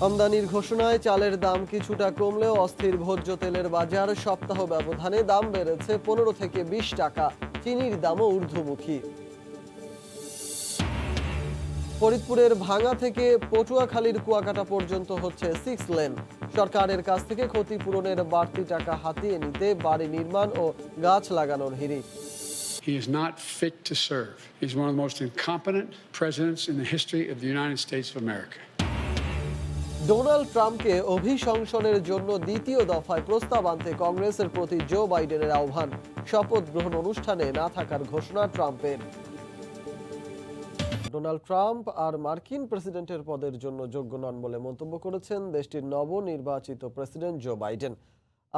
আমদানির ঘোষণায় চালের দাম কিছুটা কমলেও অস্থির ভোজ্য তেলের বাজার। সপ্তাহ ব্যবধানে দাম বেড়েছে 15 থেকে 20 টাকা। চিনির দামও ঊর্ধ্বমুখী। ফরিদপুরের ভাঙা থেকে পটুয়াখালীর কুয়াকাটা পর্যন্ত হচ্ছে 6 লেন। সরকারের কাছ থেকে ক্ষতিপূরণের বাড়তি টাকা হাতিয়ে নিতে বাড়ি নির্মাণ ও গাছ লাগানোর হিড়িক। He is not fit to serve. He's one of the most incompetent presidents in the history of the United States of America. Donald ট্রাম্পকে অভিশংসনের জন্য দ্বিতীয় দফায় প্রস্তাব আনতে কংগ্রেসের প্রতি জো বাইডেনের আহ্বান। শপথ গ্রহণ অনুষ্ঠানে না থাকার ঘোষণা ট্রাম্পের। ডোনাল্ড ট্রাম্প আর মার্কিন প্রেসিডেন্টের পদের জন্য যোগ্য নন বলে মন্তব্য করেছেন দেশটির নবনির্বাচিত প্রেসিডেন্ট জো বাইডেন।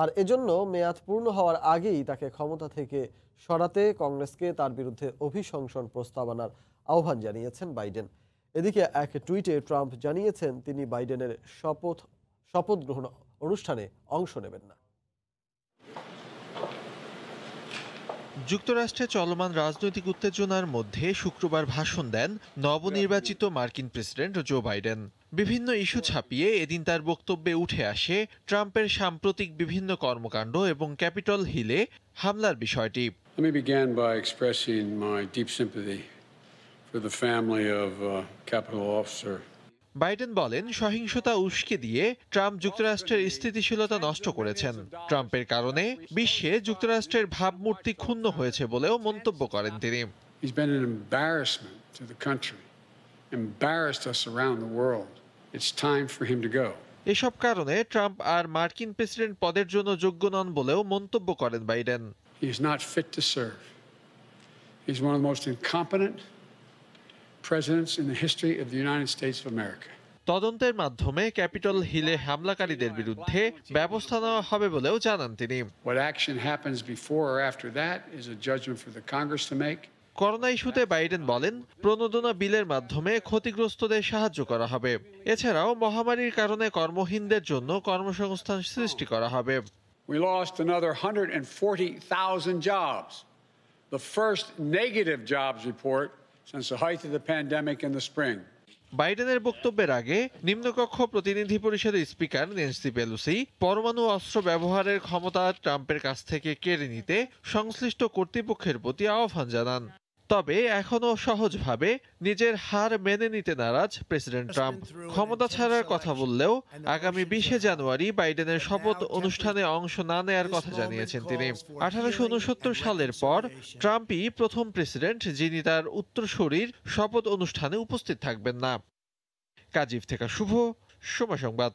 আর এজন্য মেয়াদ পূর্ণ হওয়ার আগেই তাকে ক্ষমতা থেকে সরাতে কংগ্রেসকে তার বিরুদ্ধে অভিশংসন প্রস্তাব আনার আহ্বান জানিয়েছেন বাইডেন। এদিকে এক টুইটে ট্রাম্প জানিয়েছেন তিনি বাইডেনের শপথ গ্রহণ অনুষ্ঠানে অংশ নেবেন না। যুক্তরাষ্ট্রে চলমান রাজনৈতিক উত্তেজনার মধ্যে শুক্রবার ভাষণ দেন নবনির্বাচিত মার্কিন প্রেসিডেন্ট জো বাইডেন। বিভিন্ন ইস্যু ছাপিয়ে এদিন তার বক্তব্যে উঠে আসে ট্রাম্পের সাম্প্রতিক বিভিন্ন কর্মকাণ্ড এবং ক্যাপিটল হিলে হামলার বিষয়টি। Let me begin by expressing my deep sympathy for the family of Capitol Officer. Biden বলেন, সহিংসতা উস্কে দিয়ে ট্রাম্প যুক্তরাষ্ট্রের স্থিতিশীলতা নষ্ট করেছেন। ট্রাম্পের কারণে বিশ্বে যুক্তরাষ্ট্রের ভাবমূর্তি ক্ষুণ্ণ হয়েছে বলেও মন্তব্য করেন তিনি। He's been an embarrassment to the country, embarrassed us around the world. It's time for him to go. এসব কারণে ট্রাম্প আর মার্কিন প্রেসিডেন্ট পদের জন্য যোগ্য নন বলেও মন্তব্য করেন Biden. He is not fit to serve. He's one of the most incompetent presidents in the history of the United States of America. তদন্তের মাধ্যমে ক্যাপিটল হিলে হামলাকারীদের বিরুদ্ধে ব্যবস্থা নেওয়া হবে বলেও জানান তিনি। What action happens before or after that is a judgment for the Congress to make. Corona ইস্যুতে বাইডেন বলেন, প্রণোদনা বিলের মাধ্যমে ক্ষতিগ্রস্তদের সাহায্য করা হবে। এছাড়াও মহামারীর কারণে কর্মহীনদের জন্য কর্মসংস্থান সৃষ্টি করা হবে। We lost another 140,000 jobs, the first negative jobs report since the height of the pandemic in the spring. বাইডেনের বক্তব্যের আগে নিম্নকক্ষ প্রতিনিধি পরিষদের স্পিকার ন্যান্সি পেলোসি পরমাণু অস্ত্র ব্যবহারের ক্ষমতা ট্রাম্পের কাছ থেকে কেড়ে নিতে সংশ্লিষ্ট কর্তৃপক্ষের প্রতি আহ্বান জানান। তবে এখনো সহজভাবে নিজের হার মেনে নিতে নারাজ প্রেসিডেন্ট ট্রাম্প। ক্ষমতা ছাড়ার কথা বললেও আগামী 20 জানুয়ারি বাইডেনের শপথ অনুষ্ঠানে অংশ না নেয়ার কথা জানিয়েছেন তিনি। 1869 সালের পর ট্রাম্পই প্রথম প্রেসিডেন্ট যিনি তার উত্তরসূরির শপথ অনুষ্ঠানে উপস্থিত থাকবেন না। কাজিফ থেকে শুভ, সময় সংবাদ।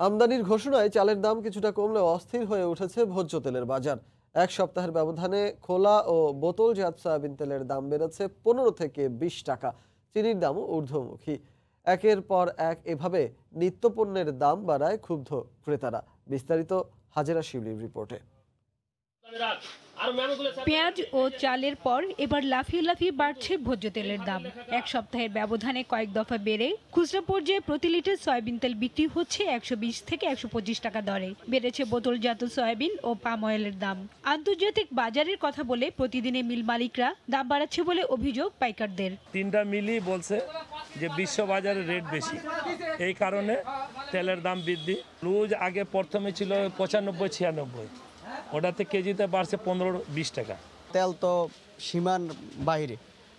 আমদানির ঘোষণায় চালের দাম কিছুটা কমলেও অস্থির হয়ে উঠেছে ভোজ্য তেলের বাজার। এক সপ্তাহের ব্যবধানে খোলা ও বোতলজাত সয়াবিন তেলের দাম বেড়েছে 15 থেকে 20 টাকা। চিনির দামও ঊর্ধ্বমুখী। একের পর এক এভাবে নিত্যপণ্যের দাম বাড়ায় ক্ষুব্ধ ক্রেতারা। বিস্তারিত হাজেরা শিবলির রিপোর্টে। পেঁয়াজ ও চালের পর এবার লাফিয়ে লাফিয়ে বাড়ছে ভোজ্য তেলের দাম। এক সপ্তাহের ব্যবধানে কয়েক দফা বেড়ে খুচরা পর্যায়ে প্রতি লিটার সয়াবিন তেল বিক্রি হচ্ছে 120 থেকে 125 টাকা দরে। বেড়েছে বোতলজাত সয়াবিন ও পাম অয়েলের দাম। আন্তর্জাতিক বাজারের কথা বলে প্রতিদিনে মিল মালিকরা দাম বাড়াচ্ছে বলে অভিযোগ পাইকারদের। তিনটা মিলই বলছে যে বিশ্ব বাজারে রেট বেশি, এই কারণে তেলের দাম বৃদ্ধি। লুজ আগে প্রথমে ছিল 95-96, ওটাতে কেজিতে বাড়ছে 15-20 টাকা। তেল তো সীমার বাইরে,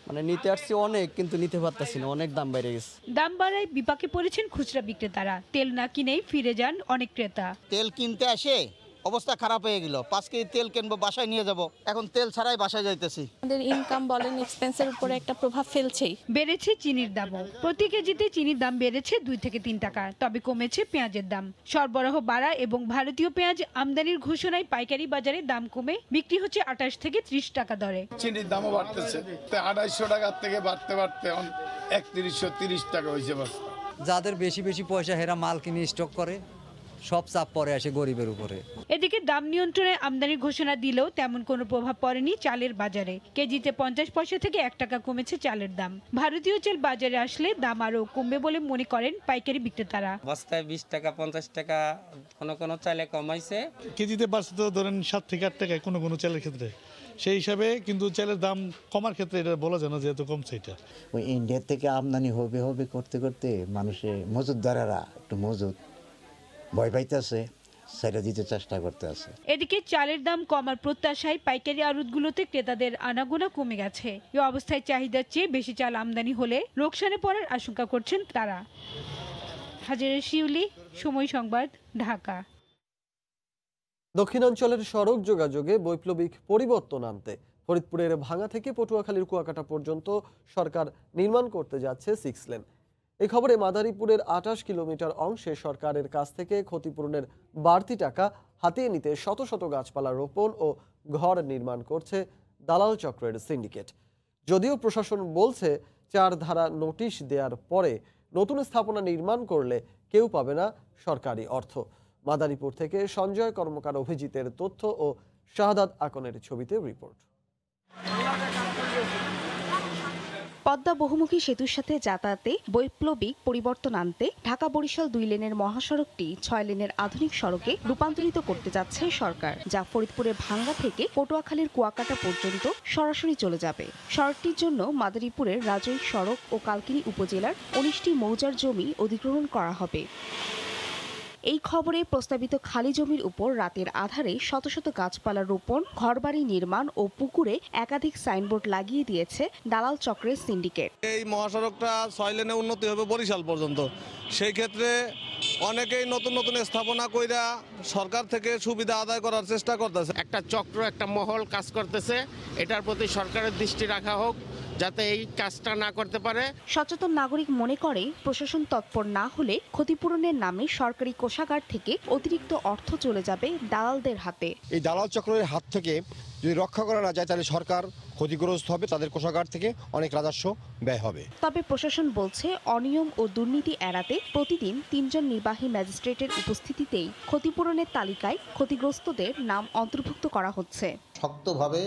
মানে নিতে আসছি অনেক, কিন্তু নিতে পারতেছি না, অনেক দাম বেড়ে গেছে। দাম বাড়ায় বিপাকে পড়েছেন খুচরা বিক্রেতারা। তেল না কিনেই ফিরে যান অনেক ক্রেতা। তেল কিনতে আসে অবস্থা খারাপ হয়ে গেল। 5 কেজি তেল কিনবো, বাসায় নিয়ে যাব, এখন তেল ছাড়াই বাসায় যাইতেছি। আমাদের ইনকাম বলেন এক্সপেন্সের উপরে একটা প্রভাব ফেলছেই। বেড়েছে চিনির দামও। প্রতি কেজিতে চিনির দাম বেড়েছে 2 থেকে 3 টাকা। তবে কমেছে পেঁয়াজের দাম। সরবরাহ বাড়া এবং ভারতীয় পেঁয়াজ আমদানির ঘোষণায় পাইকারি বাজারে দাম কমে বিক্রি হচ্ছে 28 থেকে 30 টাকা দরে। চিনির দামও বাড়তেছে, 250 টাকা থেকে বাড়তে 3130 টাকা হয়েছে বস্তা। যাদের বেশি বেশি পয়সা হেরা মাল কিনে স্টক করে, সব চাপ পড়ে আসে গরিবের উপরে। এদিকে দাম নিয়ন্ত্রণে আমদানির ঘোষণা দিলেও তেমন কোনো প্রভাব পড়েনি চালের বাজারে। কেজিতে 50 পয়সা থেকে 1 টাকা কমেছে চালের দাম। ভারতীয় চাল বাজারে আসলে দাম আরও কমবে বলে মনে করেন পাইকারি বিক্রেতারা। বস্তায় 20 টাকা 50 টাকা কোনো চালে কমাইছে। কেজিতে বাড়ছে তো ধরেন 7 থেকে 8 টাকা কোনো চালের ক্ষেত্রে, সেই হিসাবে কিন্তু চালের দাম কমার ক্ষেত্রে এটা বলা যায় না যেহেতু কমছে এটা। ওই ইন্ডিয়া থেকে আমদানি হবে হবে করতে করতে মানুষের মজুতদারেরা একটু মজুত ভয় পাইতেছে, সেটা দিতে চেষ্টা করতে আছে। এদিকে চালের দাম কমার প্রত্যাশায় পাইকারি আড়তগুলোতে ক্রেতাদের আনাগোনা কমে গেছে। এই অবস্থায় চাহিদার চেয়ে বেশি চাল আমদানি হলে লোকসানে পড়ার আশঙ্কা করছেন তারা। হাজেরা শিউলি, সময় সংবাদ, ঢাকা। দক্ষিণাঞ্চলের সড়ক যোগাযোগে বৈপ্লবিক পরিবর্তন আনতে ফরিদপুরের ভাঙা থেকে পটুয়াখালীর কুয়াকাটা পর্যন্ত সরকার নির্মাণ করতে যাচ্ছে 6 লেন। এই খবরে মাদারীপুরের 28 কিলোমিটার অংশে সরকারের কাছ থেকে ক্ষতিপূরণের বাড়তি টাকা হাতিয়ে নিতে শত শত গাছপালা রোপণ ও ঘর নির্মাণ করছে দালাল চক্রের সিন্ডিকেট। যদিও প্রশাসন বলছে 4 ধারা নোটিশ দেওয়ার পরে নতুন স্থাপনা নির্মাণ করলে কেউ পাবে না সরকারি অর্থ। মাদারীপুর থেকে সঞ্জয় কর্মকার অভিজিতের তথ্য ও শাহাদাত আকনের ছবিতে রিপোর্ট। পদ্মা বহুমুখী সেতুর সাথে যাতায়াতে বৈপ্লবিক পরিবর্তন আনতে ঢাকা বরিশাল 2 লেনের মহাসড়কটি 6 লেনের আধুনিক সড়কে রূপান্তরিত করতে যাচ্ছে সরকার, যা ফরিদপুরের ভাঙ্গা থেকে পটুয়াখালীর কুয়াকাটা পর্যন্ত সরাসরি চলে যাবে। সড়কটির জন্য মাদারীপুরের রাজৈক সড়ক ও কালকিনি উপজেলার 19টি মৌজার জমি অধিগ্রহণ করা হবে। এই খবরে প্রস্তাবিত খালি জমির উপর রাতের আধারে শত শত গাছপালা রোপণ, ঘরবাড়ি নির্মাণ ও পুকুরে একাধিক সাইনবোর্ড লাগিয়ে দিয়েছে দালাল চক্রের সিন্ডিকেট। এই মহাসড়কটা 6 লেনে উন্নতি হবে বরিশাল পর্যন্ত। সেই ক্ষেত্রে অনেকেই নতুন নতুন স্থাপনা কইরা সরকার থেকে সুবিধা আদায় করার চেষ্টা করতেছে। একটা চক্র, একটা মহল কাজ করতেছে। এটার প্রতি সরকারের দৃষ্টি রাখা হোক যাতে এই কাজটা না করতে পারে। সচেতন নাগরিক মনে করে প্রশাসন তৎপর না হলে ক্ষতিপূরণের নামে সরকারি কোষাগার থেকে অতিরিক্ত অর্থ চলে যাবে দালালদের হাতে। এই দালাল চক্রের হাত থেকে যদি রক্ষা করা না যায় তাহলে সরকার ক্ষতিগ্রস্ত হবে, তাদের কোষাগার থেকে অনেক রাজস্ব ব্যয় হবে। তবে প্রশাসন বলছে অনিয়ম ও দুর্নীতি এড়াতে প্রতিদিন 3 জন নির্বাহী ম্যাজিস্ট্রেটের উপস্থিতিতেই ক্ষতিপূরণের তালিকায় ক্ষতিগ্রস্তদের নাম অন্তর্ভুক্ত করা হচ্ছে। শক্তভাবে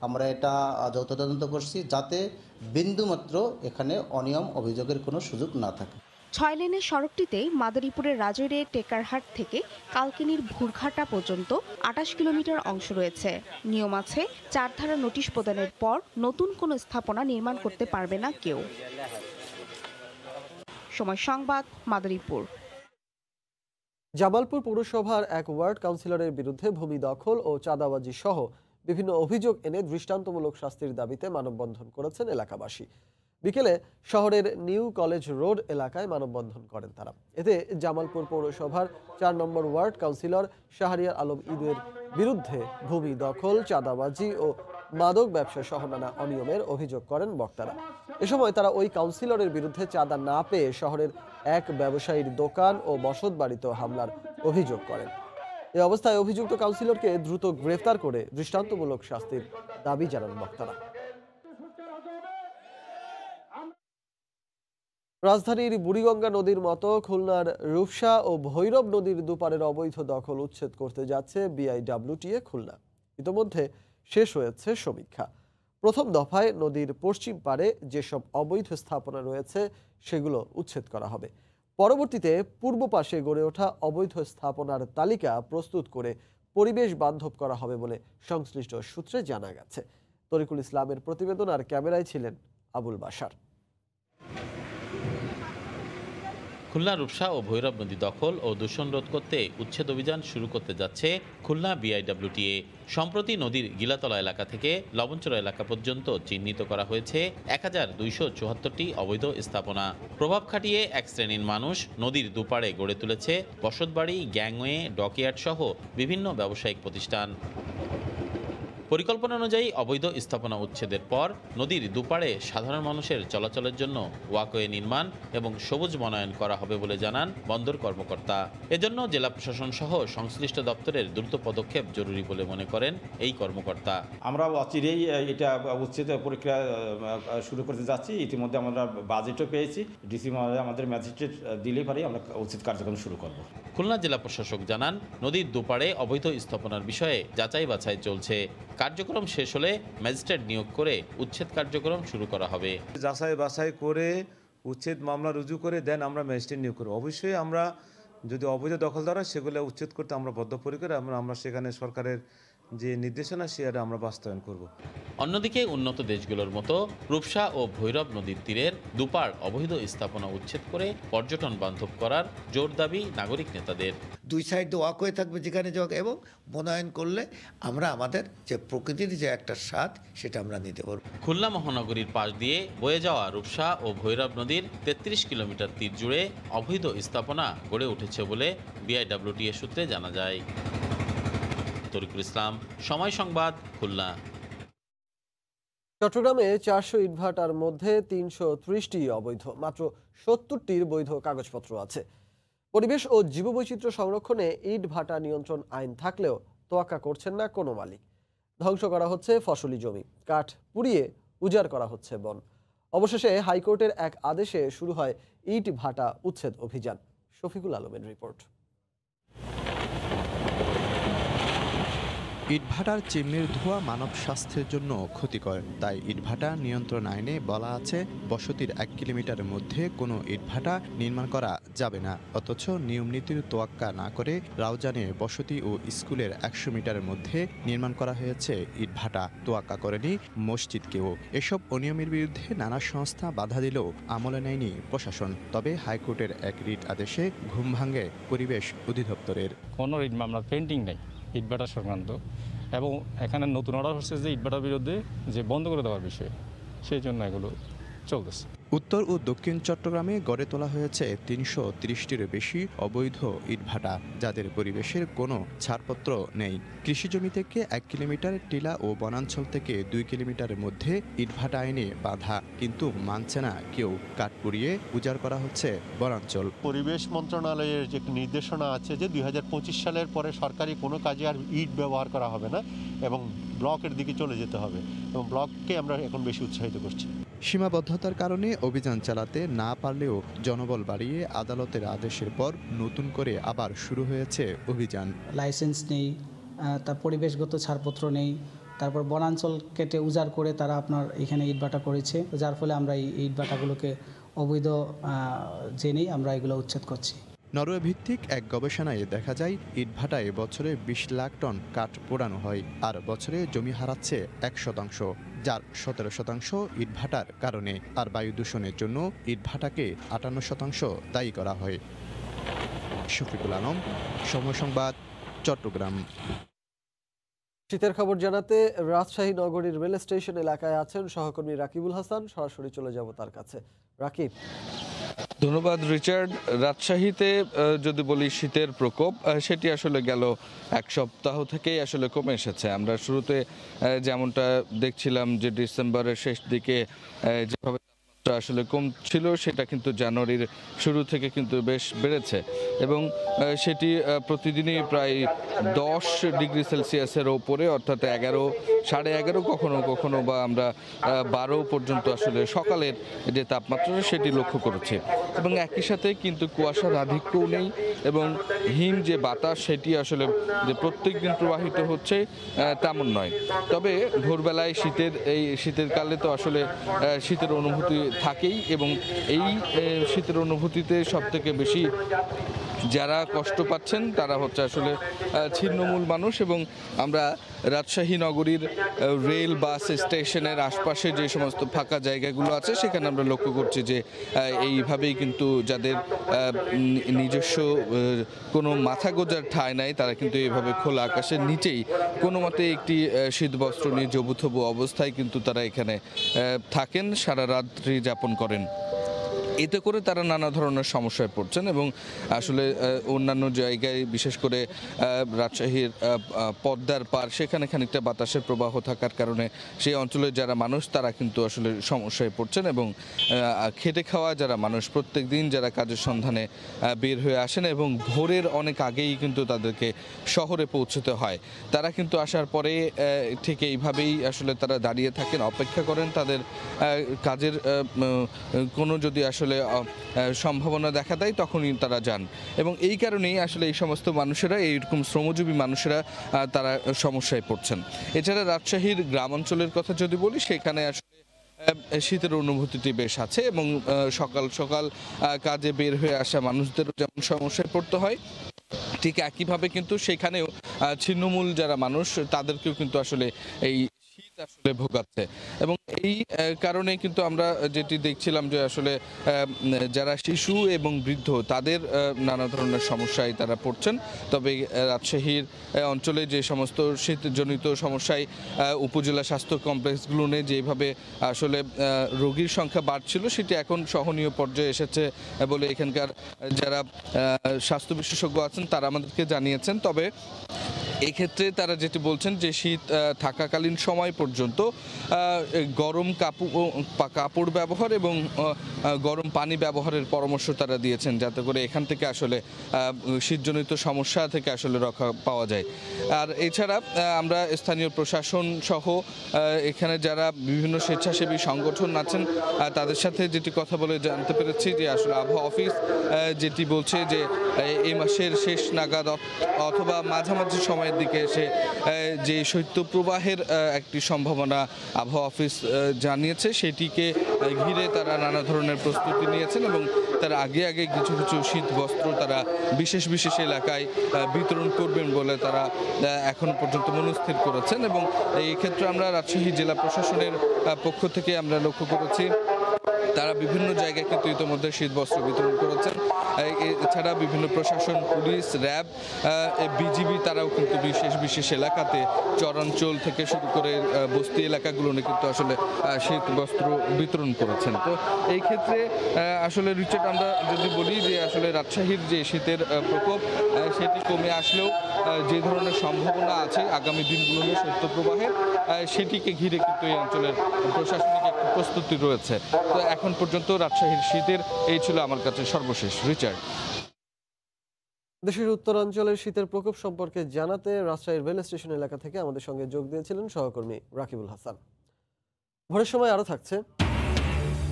আমরা এটা যৌথ তদন্ত করছি যাতে বিন্দুমাত্র এখানে অনিয়ম অভিযোগের কোনো সুযোগ না থাকে। 6 লেনের সড়কটিতে মাদারীপুরের রাজৈরের টেকারহাট থেকে কালকিনির ভুরঘাটা পর্যন্ত 28 কিলোমিটার অংশ রয়েছে। নিয়ম আছে 4 ধারা নোটিশ প্রদানের পর নতুন কোনো স্থাপনা নির্মাণ করতে পারবে না কেউ। সময় সংবাদ, মাদারীপুর। জামালপুর পৌরসভার এক ওয়ার্ড কাউন্সিলরের বিরুদ্ধে ভূমি দখল ও চাঁদাবাজি সহ বিভিন্ন অভিযোগ এনে দৃষ্টান্তমূলক শাস্তির দাবিতে মানববন্ধন করেছেন এলাকাবাসী। বিকেলে শহরের নিউ কলেজ রোড এলাকায় মানববন্ধন করেন তারা। এতে জামালপুর পৌরসভার 4 নম্বর ওয়ার্ড কাউন্সিলর শাহরিয়ার আলম ঈদের বিরুদ্ধে ভূমি দখল, চাঁদাবাজি ও মাদক ব্যবসা সহ নানা অনিয়মের অভিযোগ করেন বক্তারা। এ সময় তারা ওই কাউন্সিলরের বিরুদ্ধে চাঁদা না পেয়ে শহরের এক ব্যবসায়ীর দোকান ও বসতবাড়িতে হামলার অভিযোগ করেন। এই অবস্থায় অভিযুক্ত কাউন্সিলরকে দ্রুত গ্রেফতার করে দৃষ্টান্তমূলক শাস্তির দাবি জানান বক্তারা। রাজধানীর বুড়িগঙ্গা নদীর মতো খুলনার রূপসা ও ভৈরব নদীর দুপারের অবৈধ দখল উচ্ছেদ করতে যাচ্ছে বিআইডব্লিউটিএ খুলনা। ইতোমধ্যে শেষ হয়েছে সমীক্ষা। প্রথম দফায় নদীর পশ্চিম পারে যেসব অবৈধ স্থাপনা রয়েছে সেগুলো উচ্ছেদ করা হবে। পরবর্তীতে পূর্ব পাশে গড়ে ওঠা অবৈধ স্থাপনার তালিকা প্রস্তুত করে পরিবেশ বান্ধব করা হবে বলে সংশ্লিষ্ট সূত্রে জানা গেছে। তরিকুল ইসলামের প্রতিবেদন আর ক্যামেরায় ছিলেন আবুল বাশার। খুলনা রূপসা ও ভৈরব নদী দখল ও দূষণ রোধ করতে উচ্ছেদ অভিযান শুরু করতে যাচ্ছে খুলনা বিআইডব্লিউটিএ। সম্প্রতি নদীর গিলাতলা এলাকা থেকে লবণচড়া এলাকা পর্যন্ত চিহ্নিত করা হয়েছে 1274টি অবৈধ স্থাপনা। প্রভাব খাটিয়ে এক শ্রেণীর মানুষ নদীর দুপাড়ে গড়ে তুলেছে বসতবাড়ি, গ্যাংওয়ে, ডকইয়ার্ড সহ বিভিন্ন ব্যবসায়িক প্রতিষ্ঠান। পরিকল্পনা অনুযায়ী অবৈধ স্থাপনা উচ্ছেদের পর নদীর দুপাড়ে সাধারণ মানুষের চলাচলের জন্য ওয়াকওয়ে নির্মাণ এবং সবুজ বনায়ন করা হবে বলে জানান বন্দর কর্মকর্তা। এজন্য জেলা প্রশাসন সহ সংশ্লিষ্ট দপ্তরের দ্রুত পদক্ষেপ জরুরি বলে মনে করেন এই কর্মকর্তা। আমরা অচিরেই এটা উচ্ছেদ প্রক্রিয়া শুরু করতে যাচ্ছি। ইতিমধ্যে আমরা বাজেটও পেয়েছি। ডিসি মহোদয় আমাদের ম্যাজিস্ট্রেট দিলেই পারে আমরা উচ্ছেদ কার্যক্রম শুরু করব। খুলনা জেলা প্রশাসক জানান, নদীর দুপাড়ে অবৈধ স্থাপনার বিষয়ে যাচাই বাছাই চলছে। কার্যক্রম শেষ হলে ম্যাজিস্ট্রেট নিয়োগ করে উচ্ছেদ কার্যক্রম শুরু করা হবে। যাচাই বাছাই করে উচ্ছেদ মামলা রুজু করে দেন আমরা ম্যাজিস্ট্রেট নিয়োগ করব। অবশ্যই আমরা যদি অবৈধ দখলদার হয় সেগুলো উচ্ছেদ করতে আমরা বদ্ধপরিকর। আমরা সেখানে সরকারের যে নির্দেশনা সেটা আমরা বাস্তবায়ন করব। অন্যদিকে উন্নত দেশগুলোর মতো রূপসা ও ভৈরব নদীর তীরের দুপার অবৈধ স্থাপনা উচ্ছেদ করে পর্যটন বান্ধব করার জোর দাবি নাগরিক নেতাদের। দুই সাইড ওয়াক হয়ে থাকবে যেখানে যাওয়া, এবং বনায়ন করলে আমরা আমাদের যে প্রকৃতির যে একটা স্বাদ সেটা আমরা নিতে পারব। খুলনা মহানগরীর পাশ দিয়ে বয়ে যাওয়া রূপসা ও ভৈরব নদীর ৩৩ কিলোমিটার তীর জুড়ে অবৈধ স্থাপনা গড়ে উঠেছে বলে বিআইডব্লিউটিএ সূত্রে জানা যায়। তরিকুল ইসলাম, সময় সংবাদ, খুলনা। চট্টগ্রামে 400 ইটভাটার মধ্যে 330টি অবৈধ, মাত্র 70টির বৈধ কাগজপত্র আছে। পরিবেশ ও জীববৈচিত্র্য সংরক্ষণে ইট ভাটা নিয়ন্ত্রণ আইন থাকলেও তোয়াক্কা করছেন না কোনো মালিক। ধ্বংস করা হচ্ছে ফসলি জমি, কাঠ পুড়িয়ে উজাড় করা হচ্ছে বন। অবশেষে হাইকোর্টের এক আদেশে শুরু হয় ইট ভাটা উচ্ছেদ অভিযান। শফিকুল আলমের রিপোর্ট। ইটভাটার চিমনির ধোঁয়া মানব স্বাস্থ্যের জন্য ক্ষতিকর, তাই ইটভাটা নিয়ন্ত্রণ আইনে বলা আছে বসতির 1 কিলোমিটারের মধ্যে কোনো ইটভাটা নির্মাণ করা যাবে না। অথচ নিয়মনীতির তোয়াক্কা না করে রাউজানে বসতি ও স্কুলের 100 মিটারের মধ্যে নির্মাণ করা হয়েছে ইটভাটা। তোয়াক্কা করেনি মসজিদকেও। এসব অনিয়মের বিরুদ্ধে নানা সংস্থা বাধা দিলেও আমলে নেয়নি প্রশাসন। তবে হাইকোর্টের এক রিট আদেশে ঘুম ভাঙে পরিবেশ অধিদপ্তরের। কোনো রিট মামলা পেন্ডিং নেই ইটভাটা সংক্রান্ত, এবং এখানে নতুন অর্ডার হচ্ছে যে ইটভাটার বিরুদ্ধে যে বন্ধ করে দেওয়ার বিষয়ে, সেই জন্য এগুলো চলতেছে। উত্তর ও দক্ষিণ চট্টগ্রামে গড়ে তোলা হয়েছে 330টির বেশি অবৈধ ইটভাটা, যাদের পরিবেশের কোনো ছাড়পত্র নেই। কৃষি জমি থেকে 1 কিলোমিটার, টিলা ও বনাঞ্চল থেকে 2 কিলোমিটারের মধ্যে ইটভাটা আইনে বাধা, কিন্তু মানছে না কেউ। কাঠ পুড়িয়ে উজাড় করা হচ্ছে বনাঞ্চল। পরিবেশ মন্ত্রণালয়ের যে নির্দেশনা আছে যে 2025 সালের পরে সরকারি কোনো কাজে আর ইট ব্যবহার করা হবে না এবং ব্লকের দিকে চলে যেতে হবে, এবং ব্লককে আমরা এখন বেশি উৎসাহিত করছি। সীমাবদ্ধতার কারণে অভিযান চালাতে না পারলেও জনবল বাড়িয়ে আদালতের আদেশের পর নতুন করে আবার শুরু হয়েছে অভিযান। লাইসেন্স নেই, তার পরিবেশগত ছাড়পত্র নেই, তারপর বনাঞ্চল কেটে উজাড় করে তারা আপনার এখানে ইটভাটা করেছে, যার ফলে আমরা এই ইটভাটাগুলোকে অবৈধ জেনেই আমরা এগুলো উচ্ছেদ করছি। নরওয়ে ভিত্তিক এক গবেষণায় দেখা যায় ইটভাটায় বছরে 20 লাখ টন কাঠ পোড়ানো হয়, আর বছরে জমি হারাচ্ছে 1%, যার 17% ইটভাটার কারণে। আর বায়ু দূষণের জন্য ইটভাটাকে 58% দায়ী করা হয়। শফিকুল আলম, সময় সংবাদ, চট্টগ্রাম। শীতের খবর জানাতে রাজশাহী নগরীর রেল স্টেশন এলাকায় আছেন সহকর্মী রাকিবুল হাসান। সরাসরি চলে যাব তার কাছে। রাকিব। ধন্যবাদ রিচার্ড। রাজশাহীতে যদি বলি শীতের প্রকোপ, সেটি আসলে গেল এক সপ্তাহ থেকেই আসলে কমে এসেছে। আমরা শুরুতে যেমনটা দেখছিলাম যে ডিসেম্বরের শেষ দিকে যেভাবে আসলে কম ছিল, সেটা কিন্তু জানুয়ারির শুরু থেকে কিন্তু বেশ বেড়েছে, এবং সেটি প্রতিদিনই প্রায় 10 ডিগ্রি সেলসিয়াসের ওপরে, অর্থাৎ 11, 11.5, কখনো কখনো বা আমরা 12 পর্যন্ত আসলে সকালের যে তাপমাত্রা সেটি লক্ষ্য করেছি। এবং একই সাথে কিন্তু কুয়াশার আধিক্যও নেই, এবং হিম যে বাতাস সেটি আসলে যে প্রত্যেক দিন প্রবাহিত হচ্ছে তেমন নয়। তবে ভোরবেলায় শীতের কালে তো আসলে শীতের অনুভূতি থাকেই, এবং এই শীতের অনুভূতিতে সবথেকে বেশি যারা কষ্ট পাচ্ছেন তারা হচ্ছে আসলে ছিন্নমূল মানুষ। এবং আমরা রাজশাহী নগরীর রেল বাস স্টেশনের আশপাশে যে সমস্ত ফাঁকা জায়গাগুলো আছে সেখানে আমরা লক্ষ্য করছি যে এইভাবেই কিন্তু যাদের নিজস্ব কোনো মাথা গোজার ঠাঁই নাই, তারা কিন্তু এইভাবে খোলা আকাশের নিচেই কোনো মতে একটি শীতবস্ত্র নিয়ে জবুথবু অবস্থায় কিন্তু তারা এখানে থাকেন, সারা রাত্রি যাপন করেন। এতে করে তারা নানা ধরনের সমস্যায় পড়ছেন, এবং আসলে অন্যান্য জায়গায় বিশেষ করে রাজশাহীর পদ্মার পার, সেখানে খানিকটা বাতাসের প্রবাহ থাকার কারণে সেই অঞ্চলের যারা মানুষ তারা কিন্তু আসলে সমস্যায় পড়ছেন। এবং খেটে খাওয়া যারা মানুষ প্রত্যেক দিন যারা কাজের সন্ধানে বের হয়ে আসেন এবং ভোরের অনেক আগেই কিন্তু তাদেরকে শহরে পৌঁছতে হয়, তারা কিন্তু আসার পরে ঠিক এইভাবেই আসলে তারা দাঁড়িয়ে থাকেন, অপেক্ষা করেন তাদের কাজের কোনো যদি আসলে সম্ভাবনা দেখা দেয় তখনই তারা যান। এবং এই কারণেই আসলে এই সমস্ত মানুষেরা, এইরকম শ্রমজীবী মানুষেরা তারা সমস্যায় পড়ছেন। এছাড়া রাজশাহীর গ্রাম অঞ্চলের কথা যদি বলি, সেখানে আসলে শীতের অনুভূতিটি বেশ আছে, এবং সকাল সকাল কাজে বের হয়ে আসা মানুষদেরও যেমন সমস্যায় পড়তে হয়, ঠিক একইভাবে কিন্তু সেখানেও ছিন্নমূল যারা মানুষ তাদেরকেও কিন্তু আসলে এই শীত আসলে ভোগাচ্ছে এবং এই কারণে কিন্তু আমরা যেটি দেখছিলাম যে আসলে যারা শিশু এবং বৃদ্ধ তাদের নানা ধরনের সমস্যায় তারা পড়ছেন। তবে রাজশাহীর অঞ্চলে যে সমস্ত শীতজনিত সমস্যায় উপজেলা স্বাস্থ্য কমপ্লেক্সগুলো নিয়ে যেভাবে আসলে রোগীর সংখ্যা বাড়ছিল সেটি এখন সহনীয় পর্যায়ে এসেছে বলে এখানকার যারা স্বাস্থ্য বিশেষজ্ঞ আছেন তারা আমাদেরকে জানিয়েছেন। তবে এক্ষেত্রে তারা যেটি বলছেন যে শীত থাকাকালীন সময় পর্যন্ত গরম কাপড় ব্যবহার এবং গরম পানি ব্যবহারের পরামর্শ তারা দিয়েছেন, যাতে করে এখান থেকে আসলে শীতজনিত সমস্যা থেকে আসলে রক্ষা পাওয়া যায়। আর এছাড়া আমরা স্থানীয় প্রশাসন সহ এখানে যারা বিভিন্ন স্বেচ্ছাসেবী সংগঠন আছেন তাদের সাথে যেটি কথা বলে জানতে পেরেছি যে আসলে আবহাওয়া অফিস যেটি বলছে যে এই মাসের শেষ নাগাদ অথবা মাঝামাঝি সময়ের দিকে এসে যে শৈত্যপ্রবাহের একটি সম্ভাবনা আবহাওয়া অফিস জানিয়েছে, সেটিকে ঘিরে তারা নানা ধরনের প্রস্তুতি নিয়েছেন এবং তার আগে কিছু কিছু শীত বস্ত্র তারা বিশেষ বিশেষ এলাকায় বিতরণ করবেন বলে তারা এখন পর্যন্ত মনস্থির করেছেন। এবং এই ক্ষেত্রে আমরা রাজশাহী জেলা প্রশাসনের পক্ষ থেকে আমরা লক্ষ্য করেছি তারা বিভিন্ন জায়গায় কিন্তু ইতিমধ্যে শীতবস্ত্র বিতরণ করেছেন। এছাড়া বিভিন্ন প্রশাসন, পুলিশ, র্যাব, বিজিবি তারাও কিন্তু বিশেষ এলাকাতে চরাঞ্চল থেকে শুরু করে বস্তি এলাকাগুলোতে কিন্তু আসলে শীতবস্ত্র বিতরণ করেছেন। তো এই ক্ষেত্রে আসলে রিচার্ড আমরা যদি বলি যে আসলে রাজশাহীর যে শীতের প্রকোপ সেটি কমে আসলেও যে ধরনের সম্ভাবনা আছে আগামী দিনগুলোতে শৈত্যপ্রবাহের সেটিকে ঘিরে কিন্তু এই অঞ্চলের প্রশাসনিক একটি প্রস্তুতি রয়েছে। তো এখন পর্যন্ত রাজশাহীর শীতের এই ছিল আমার কাছে সর্বশেষ। রিচার্ড, দেশের উত্তরাঞ্চলের শীতের প্রকোপ সম্পর্কে জানাতে রাজশাহীর রেল স্টেশন এলাকা থেকে আমাদের সঙ্গে যোগ দিয়েছিলেন সহকর্মী রাকিবুল হাসান। ভোরের সময় আরও থাকছে,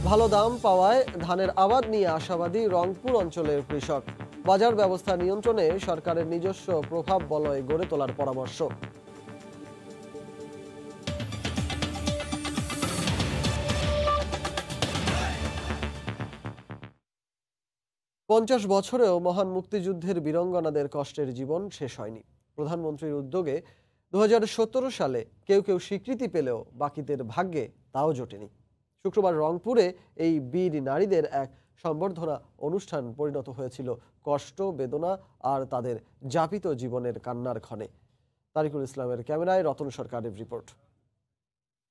ভালো দাম পাওয়ায় ধানের আবাদ নিয়ে আশাবাদী রংপুর অঞ্চলের কৃষক। বাজার ব্যবস্থা নিয়ন্ত্রণে সরকারের নিজস্ব প্রভাব বলয় গড়ে তোলার পরামর্শ। 50 বছরেও মহান মুক্তিযুদ্ধের বীরাঙ্গনাদের কষ্টের জীবন শেষ হয়নি। প্রধানমন্ত্রীর উদ্যোগে 2017 সালে কেউ স্বীকৃতি পেলেও বাকিদের ভাগ্যে তাও জোটেনি। শুক্রবার রংপুরে এই বীর নারীদের এক সম্বর্ধনা অনুষ্ঠান পরিণত হয়েছিল কষ্ট, বেদনা আর তাদের যাপিত জীবনের কান্নার ক্ষণে। তারিকুল ইসলামের ক্যামেরায় রতন সরকারের রিপোর্ট।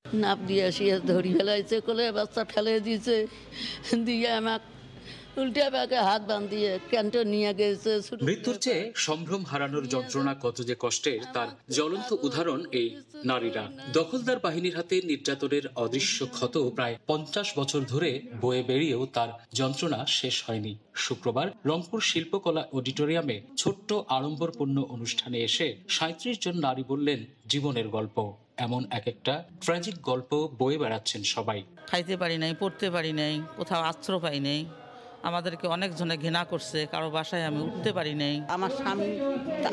নাপ দিয়ে আসিয়া ধরি ফেলাইছে, কোলে বাচ্চা ফেলে দিয়েছে, দিয়ে আমাক উল্টে ব্যাগে হাত বাঁধিয়ে ক্যান্টন নিয়ে গেছে। মৃত্যুর চেয়ে সম্ভ্রম হারানোর যন্ত্রণা কত যে কষ্টের তার জ্বলন্ত উদাহরণ এই নারীরা। দখলদার বাহিনীর হাতে নির্যাতনের অদৃশ্য ক্ষত প্রায় 50 বছর ধরে বয়ে বেরিয়েও তার যন্ত্রণা শেষ হয়নি। শুক্রবার রংপুর শিল্পকলা অডিটোরিয়ামে ছোট্ট আড়ম্বরপূর্ণ অনুষ্ঠানে এসে 37 জন নারী বললেন জীবনের গল্প। এমন একটা ট্র্যাজিক গল্প বয়ে বেড়াচ্ছেন সবাই। খাইতে পারি নাই, পড়তে পারি নাই, কোথাও আশ্রয় পাই নাই, আমাদেরকে অনেক জনে ঘৃণা করছে, কারো বাসায় আমি উঠতে পারি নাই, আমার স্বামী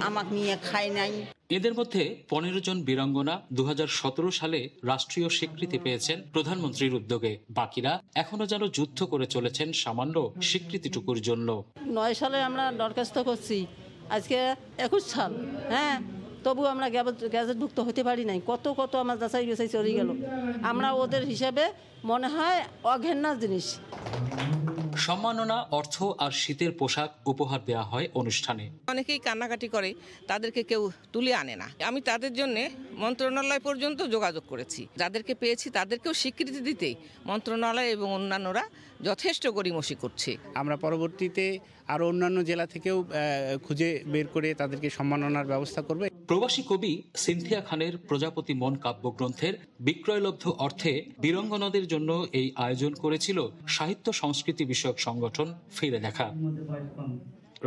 আমাকে নিয়ে খায় নাই। এদের মধ্যে 15 জন বীরাঙ্গনা 2017 সালে রাষ্ট্রীয় স্বীকৃতি পেয়েছেন প্রধানমন্ত্রীর উদ্যোগে। বাকিরা এখনো যেন যুদ্ধ করে চলেছেন সামান্য স্বীকৃতিটুকুর জন্য। 9 সালে আমরা দরখাস্ত করছি, আজকে 21 সাল, হ্যাঁ, তবু আমরা গ্যাজেটভুক্ত হতে পারি নাই। কত আমার যাচাই বাছাই চলে গেল। আমরা ওদের হিসাবে মনে হয় অঘেন্না জিনিস। সম্মাননা, অর্থ আর শীতের পোশাক উপহার দেওয়া হয় অনুষ্ঠানে। অনেকেই কান্নাকাটি করে, তাদেরকে কেউ তুলে আনে না। আমি তাদের জন্য মন্ত্রণালয় পর্যন্ত যোগাযোগ করেছি। যাদেরকে পেয়েছি তাদেরকেও স্বীকৃতি দিতে মন্ত্রণালয় এবং অন্যান্যরা যথেষ্ট গড়িমসি করছে। আমরা পরবর্তীতে আরও অন্যান্য জেলা থেকেও খুঁজে বের করে তাদেরকে সম্মাননার ব্যবস্থা করবে। প্রবাসী কবি সিনথিয়া খানের প্রজাপতি মন কাব্যগ্রন্থের বিক্রয়লব্ধ অর্থে বীরাঙ্গনাদের জন্য এই আয়োজন করেছিল সাহিত্য সংস্কৃতি বিষয়ক সংগঠন ফিরে দেখা।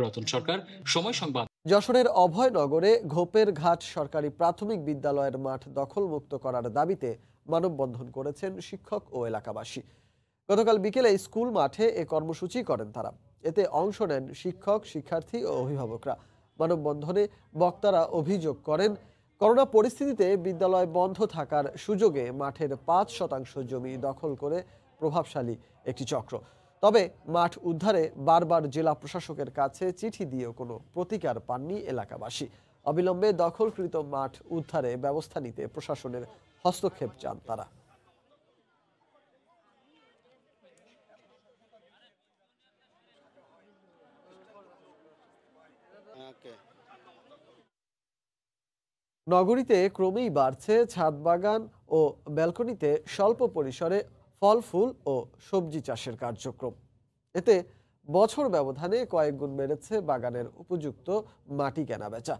রতন সরকার, সময় সংবাদ। যশোরের অভয়নগরে ঘোপের ঘাট সরকারি প্রাথমিক বিদ্যালয়ের মাঠ দখলমুক্ত করার দাবিতে মানববন্ধন করেছেন শিক্ষক ও এলাকাবাসী। গতকাল বিকেলে স্কুল মাঠে এ কর্মসূচি করেন তারা। এতে অংশ নেন শিক্ষক, শিক্ষার্থী ও অভিভাবকরা। মানববন্ধনে বক্তারা অভিযোগ করেন, করোনা পরিস্থিতিতে বিদ্যালয় বন্ধ থাকার সুযোগে মাঠের 5% জমি দখল করে প্রভাবশালী একটি চক্র। তবে মাঠ উদ্ধারে বারবার জেলা প্রশাসকের কাছে চিঠি দিয়েও কোনো প্রতিকার পাননি এলাকাবাসী। অবিলম্বে দখলকৃত মাঠ উদ্ধারে ব্যবস্থা নিতে প্রশাসনের হস্তক্ষেপ চান তারা। নগরীতে ক্রমেই বাড়ছে ছাদ বাগান ও ব্যালকনিতে স্বল্প পরিসরে ফল ফুল ও সবজি চাষের কার্যক্রম। এতে বছর ব্যবধানে কয়েক গুণ বেড়েছে বাগানের উপযুক্ত মাটি কেনা বেচা।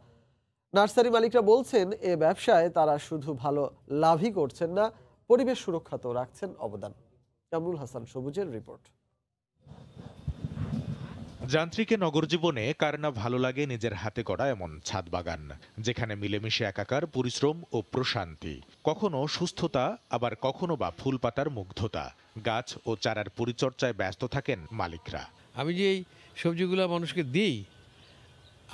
নার্সারি মালিকরা বলছেন, এ ব্যবসায় তারা শুধু ভালো লাভই করছেন না, পরিবেশ সুরক্ষাতেও রাখছেন অবদান। কামরুল হাসান সবুজের রিপোর্ট। যান্ত্রিকে নগর জীবনে কার না ভালো লাগে নিজের হাতে করা এমন ছাদ বাগান, যেখানে মিলেমিশে একাকার পরিশ্রম ও প্রশান্তি। কখনো সুস্থতা, আবার কখনো বা ফুল পাতার মুগ্ধতা। গাছ ও চারার পরিচর্যায় ব্যস্ত থাকেন মালিকরা। আমি যে এই সবজিগুলো মানুষকে দিই,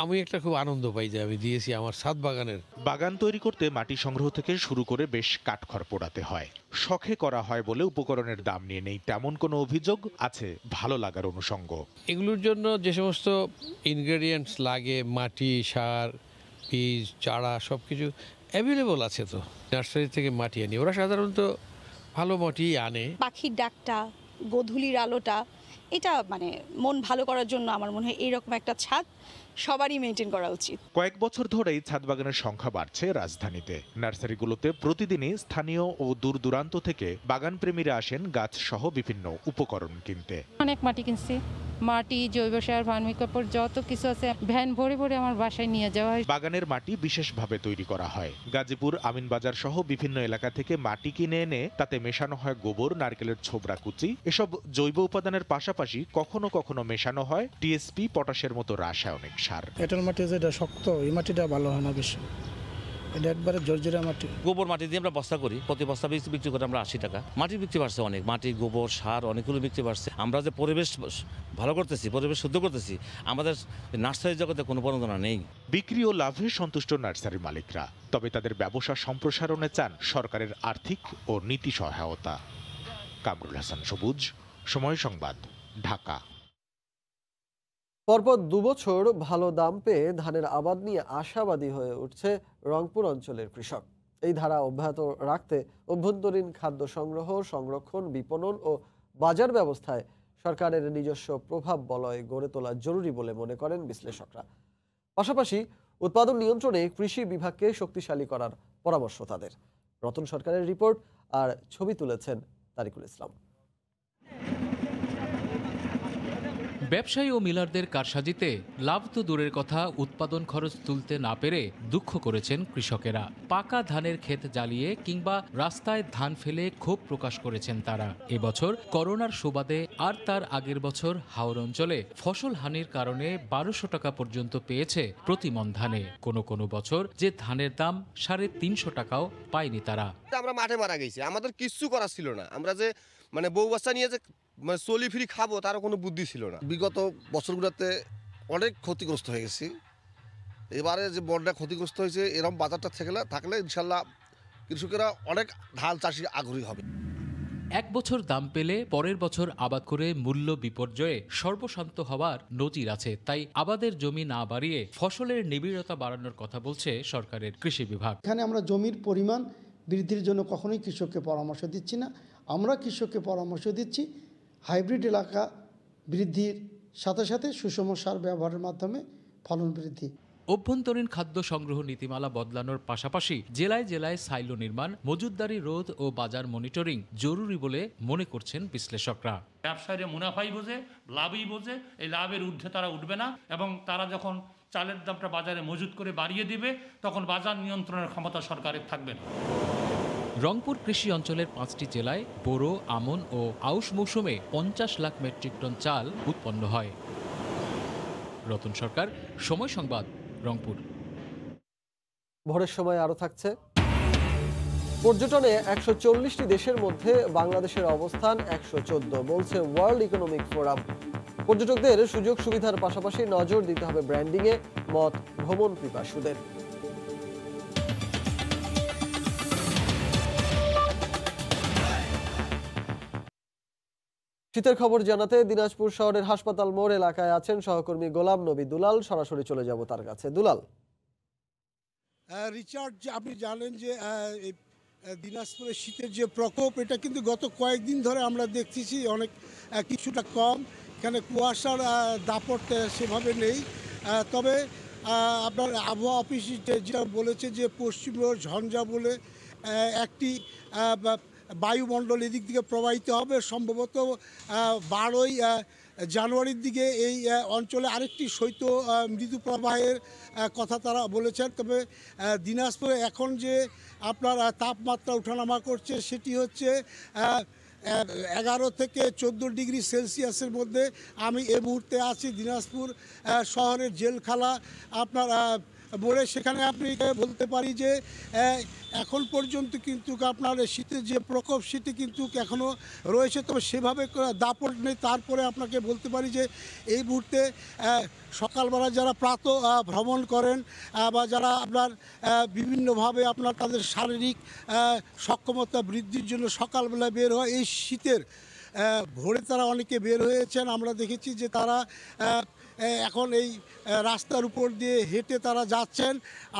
আমি একটা খুব আনন্দ পাই যে আমি দিয়েছি আমার ছাদ বাগানের। বাগান তৈরি করতে মাটি সংগ্রহ থেকে শুরু করে বেশ কাঠখড় পোড়াতে হয়। শখে করা হয় বলে উপকরণের দাম নিয়ে নেই তেমন কোনো অভিযোগ, আছে ভালো লাগার অনুষঙ্গ। এগুলোর জন্য যে সমস্ত ইনগ্রেডিয়েন্টস লাগে, মাটি, সার, বীজ, চারা সব কিছু অ্যাভেলেবল আছে। তো নার্সারি থেকে মাটি আনি, ওরা সাধারণত ভালো মাটি আনে। পাখির ডাকটা, গোধূলির আলোটা, এটা মানে মন ভালো করার জন্য আমার মনে হয় এইরকম একটা ছাদ সবারই মেনটেন করা উচিত। কয়েক বছর ধরেই ছাদ বাগানের সংখ্যা বাড়ছে রাজধানীতে। নার্সারিগুলোতে প্রতিদিনই স্থানীয় ও দূর দূরান্ত থেকে বাগান প্রেমীরা আসেন গাছ সহ বিভিন্ন উপকরণ কিনতে। অনেক মাটি কিনছি, মাটি, জৈব সার, ভার্মিকম্পোস্ট যত কিছু আছে ভ্যান ভরে ভরে আমার বাসায় নিয়ে যাওয়া হয়। বাগানের মাটি বিশেষভাবে তৈরি করা হয়। গাজীপুর, আমিনবাজার সহ বিভিন্ন এলাকা থেকে মাটি কিনে এনে তাতে মেশানো হয় গোবর, নারকেলের ছোবড়া কুচি। এসব জৈব উপাদানের পাশাপাশি কখনো কখনো মেশানো হয় টিএসপি, পটাশের মতো রাসায়নিক সার। এঁটেল মাটি যেটা শক্ত, এই মাটিটা ভালো হয় না বেশি, এটা একবারে জর্জরা মাটি। গোবর মাটি দিয়ে আমরা বস্তা করি, প্রতি বস্তা বিক্রি করে আমরা 80 টাকা। মাটি বিক্রি বাড়ছে অনেক, মাটি, গোবর, সার অনেকগুলো বিক্রি বাড়ছে। আমরা যে পরিবেশ ভালো করতেছি, পরিবেশ শুদ্ধ করতেছি, আমাদের নার্সারি জগতে কোনো প্রণোদনা নেই। বিক্রি ও লাভে সন্তুষ্ট নার্সারি মালিকরা, তবে তাদের ব্যবসা সম্প্রসারণে চান সরকারের আর্থিক ও নীতি সহায়তা। কামরুল হাসান সবুজ, সময় সংবাদ, ঢাকা। পরপর 2 বছর ভালো দাম পেয়ে ধানের আবাদ নিয়ে আশাবাদী হয়ে উঠছে রংপুর অঞ্চলের কৃষক। এই ধারা অব্যাহত রাখতে অভ্যন্তরীণ খাদ্য সংগ্রহ, সংরক্ষণ, বিপণন ও বাজার ব্যবস্থায় সরকারের নিজস্ব প্রভাব বলয় গড়ে তোলা জরুরি বলে মনে করেন বিশ্লেষকরা। পাশাপাশি উৎপাদন নিয়ন্ত্রণে কৃষি বিভাগকে শক্তিশালী করার পরামর্শ তাদের। রতন সরকারের রিপোর্ট আর ছবি তুলেছেন তারিকুল ইসলাম। ব্যবসায়ী ও মিলারদের কারসাজিতে লাভ তো দূরের কথা, উৎপাদন খরচ তুলতে না পেরে দুঃখ করেছেন কৃষকেরা। পাকা ধানের ক্ষেত জ্বালিয়ে কিংবা রাস্তায় ধান ফেলে ক্ষোভ প্রকাশ করেছেন তারা। এবছর করোনার সুবাদে আর তার আগের বছর হাওর অঞ্চলে ফসল হানির কারণে 1200 টাকা পর্যন্ত পেয়েছে প্রতি মণ ধানে। কোনো বছর যে ধানের দাম 350 টাকাও পায়নি তারা। আমরা মাঠে মারা গেছি, আমাদের কিচ্ছু করা ছিল না। আমরা যে বউ বাচ্চা নিয়ে যে চলি ফিরি খাবো তারও কোনো বুদ্ধি ছিল না। বিগত বছরগুলোতে অনেক ক্ষতিগ্রস্ত হয়ে গেছি। এবারে যে বন্যা ক্ষতিগ্রস্ত হয়েছে, এরকম বাজারটা থাকলে ইনশাল্লাহ কৃষকেরা অনেক ধান চাষি আগ্রহী হবে। এক বছর দাম পেলে পরের বছর আবাদ করে মূল্য বিপর্যয়ে সর্বশান্ত হওয়ার নজির আছে। তাই আবাদের জমি না বাড়িয়ে ফসলের নিবিড়তা বাড়ানোর কথা বলছে সরকারের কৃষি বিভাগ। এখানে আমরা জমির পরিমাণ বৃদ্ধির জন্য কখনোই কৃষককে পরামর্শ দিচ্ছি না। আমরা কৃষককে পরামর্শ দিচ্ছি হাইব্রিড এলাকা বৃদ্ধির সাথে সাথে সুষম সার ব্যবহারের মাধ্যমে ফলন বৃদ্ধি। অভ্যন্তরীণ খাদ্য সংগ্রহ নীতিমালা বদলানোর পাশাপাশি জেলায় জেলায় সাইলো নির্মাণ, মজুতদারি রোধ ও বাজার মনিটরিং জরুরি বলে মনে করছেন বিশ্লেষকরা। ব্যবসায়ীরা মুনাফাই বোঝে, লাভই বোঝে, এই লাভের ঊর্ধ্বে তারা উঠবে না এবং তারা যখন চালের দামটা বাজারে মজুত করে বাড়িয়ে দিবে তখন বাজার নিয়ন্ত্রণের ক্ষমতা সরকারের থাকবে না। রংপুর কৃষি অঞ্চলের 5টি জেলায় বোরো, আমন ও আউশ মৌসুমে 50 লাখ মেট্রিক টন চাল উৎপন্ন হয়। রতন সরকার, সময় সংবাদ, রংপুর। ভোরের সময় আরো থাকছে, পর্যটনে 140টি দেশের মধ্যে বাংলাদেশের অবস্থান 114 বলছে ওয়ার্ল্ড ইকোনমিক ফোরাম। পর্যটকদের সুযোগ সুবিধার পাশাপাশি নজর দিতে হবে ব্র্যান্ডিংয়ে, মত ভ্রমণ পিপাসুদের। শীতের খবর জানাতে দিনাজপুর শহরের হাসপাতাল মোড় এলাকায় আছেন সহকর্মী গোলাম নবী দুলাল। সরাসরি চলে যাব তার কাছে। দুলাল, রিচার্ড, আপনি জানেন যে দিনাজপুরের শীতের যে প্রকোপ, এটা কিন্তু গত কয়েকদিন ধরে আমরা দেখতেছি অনেক কিছুটা কম। এখানে কুয়াশার দাপট সেভাবে নেই। তবে আপনার আবহাওয়া অফিস যেটা বলেছে যে পশ্চিমবঙ্গ ঝঞ্ঝা বলে একটি বায়ুমণ্ডল এদিক থেকে প্রবাহিত হবে। সম্ভবত 12ই জানুয়ারির দিকে এই অঞ্চলে আরেকটি শৈত্য মৃদু প্রবাহের কথা তারা বলেছেন। তবে দিনাজপুরে এখন যে আপনার তাপমাত্রা ওঠানামা করছে সেটি হচ্ছে 11 থেকে 14 ডিগ্রি সেলসিয়াসের মধ্যে। আমি এই মুহূর্তে আছি দিনাজপুর শহরের জেলখালা আপনার মোড়ে। সেখানে আপনি বলতে পারি যে এখন পর্যন্ত কিন্তু আপনার শীতের যে প্রকোপ সেটি কিন্তু এখনও রয়েছে, তবে সেভাবে দাপট নেই। তারপরে আপনাকে বলতে পারি যে এই মুহূর্তে সকালবেলা যারা প্রাতঃ ভ্রমণ করেন বা যারা আপনার বিভিন্নভাবে আপনার তাদের শারীরিক সক্ষমতা বৃদ্ধির জন্য সকালবেলা বের হয়, এই শীতের ভোরে তারা অনেকে বের হয়েছেন। আমরা দেখেছি যে তারা এখন এই রাস্তার উপর দিয়ে হেঁটে তারা যাচ্ছেন।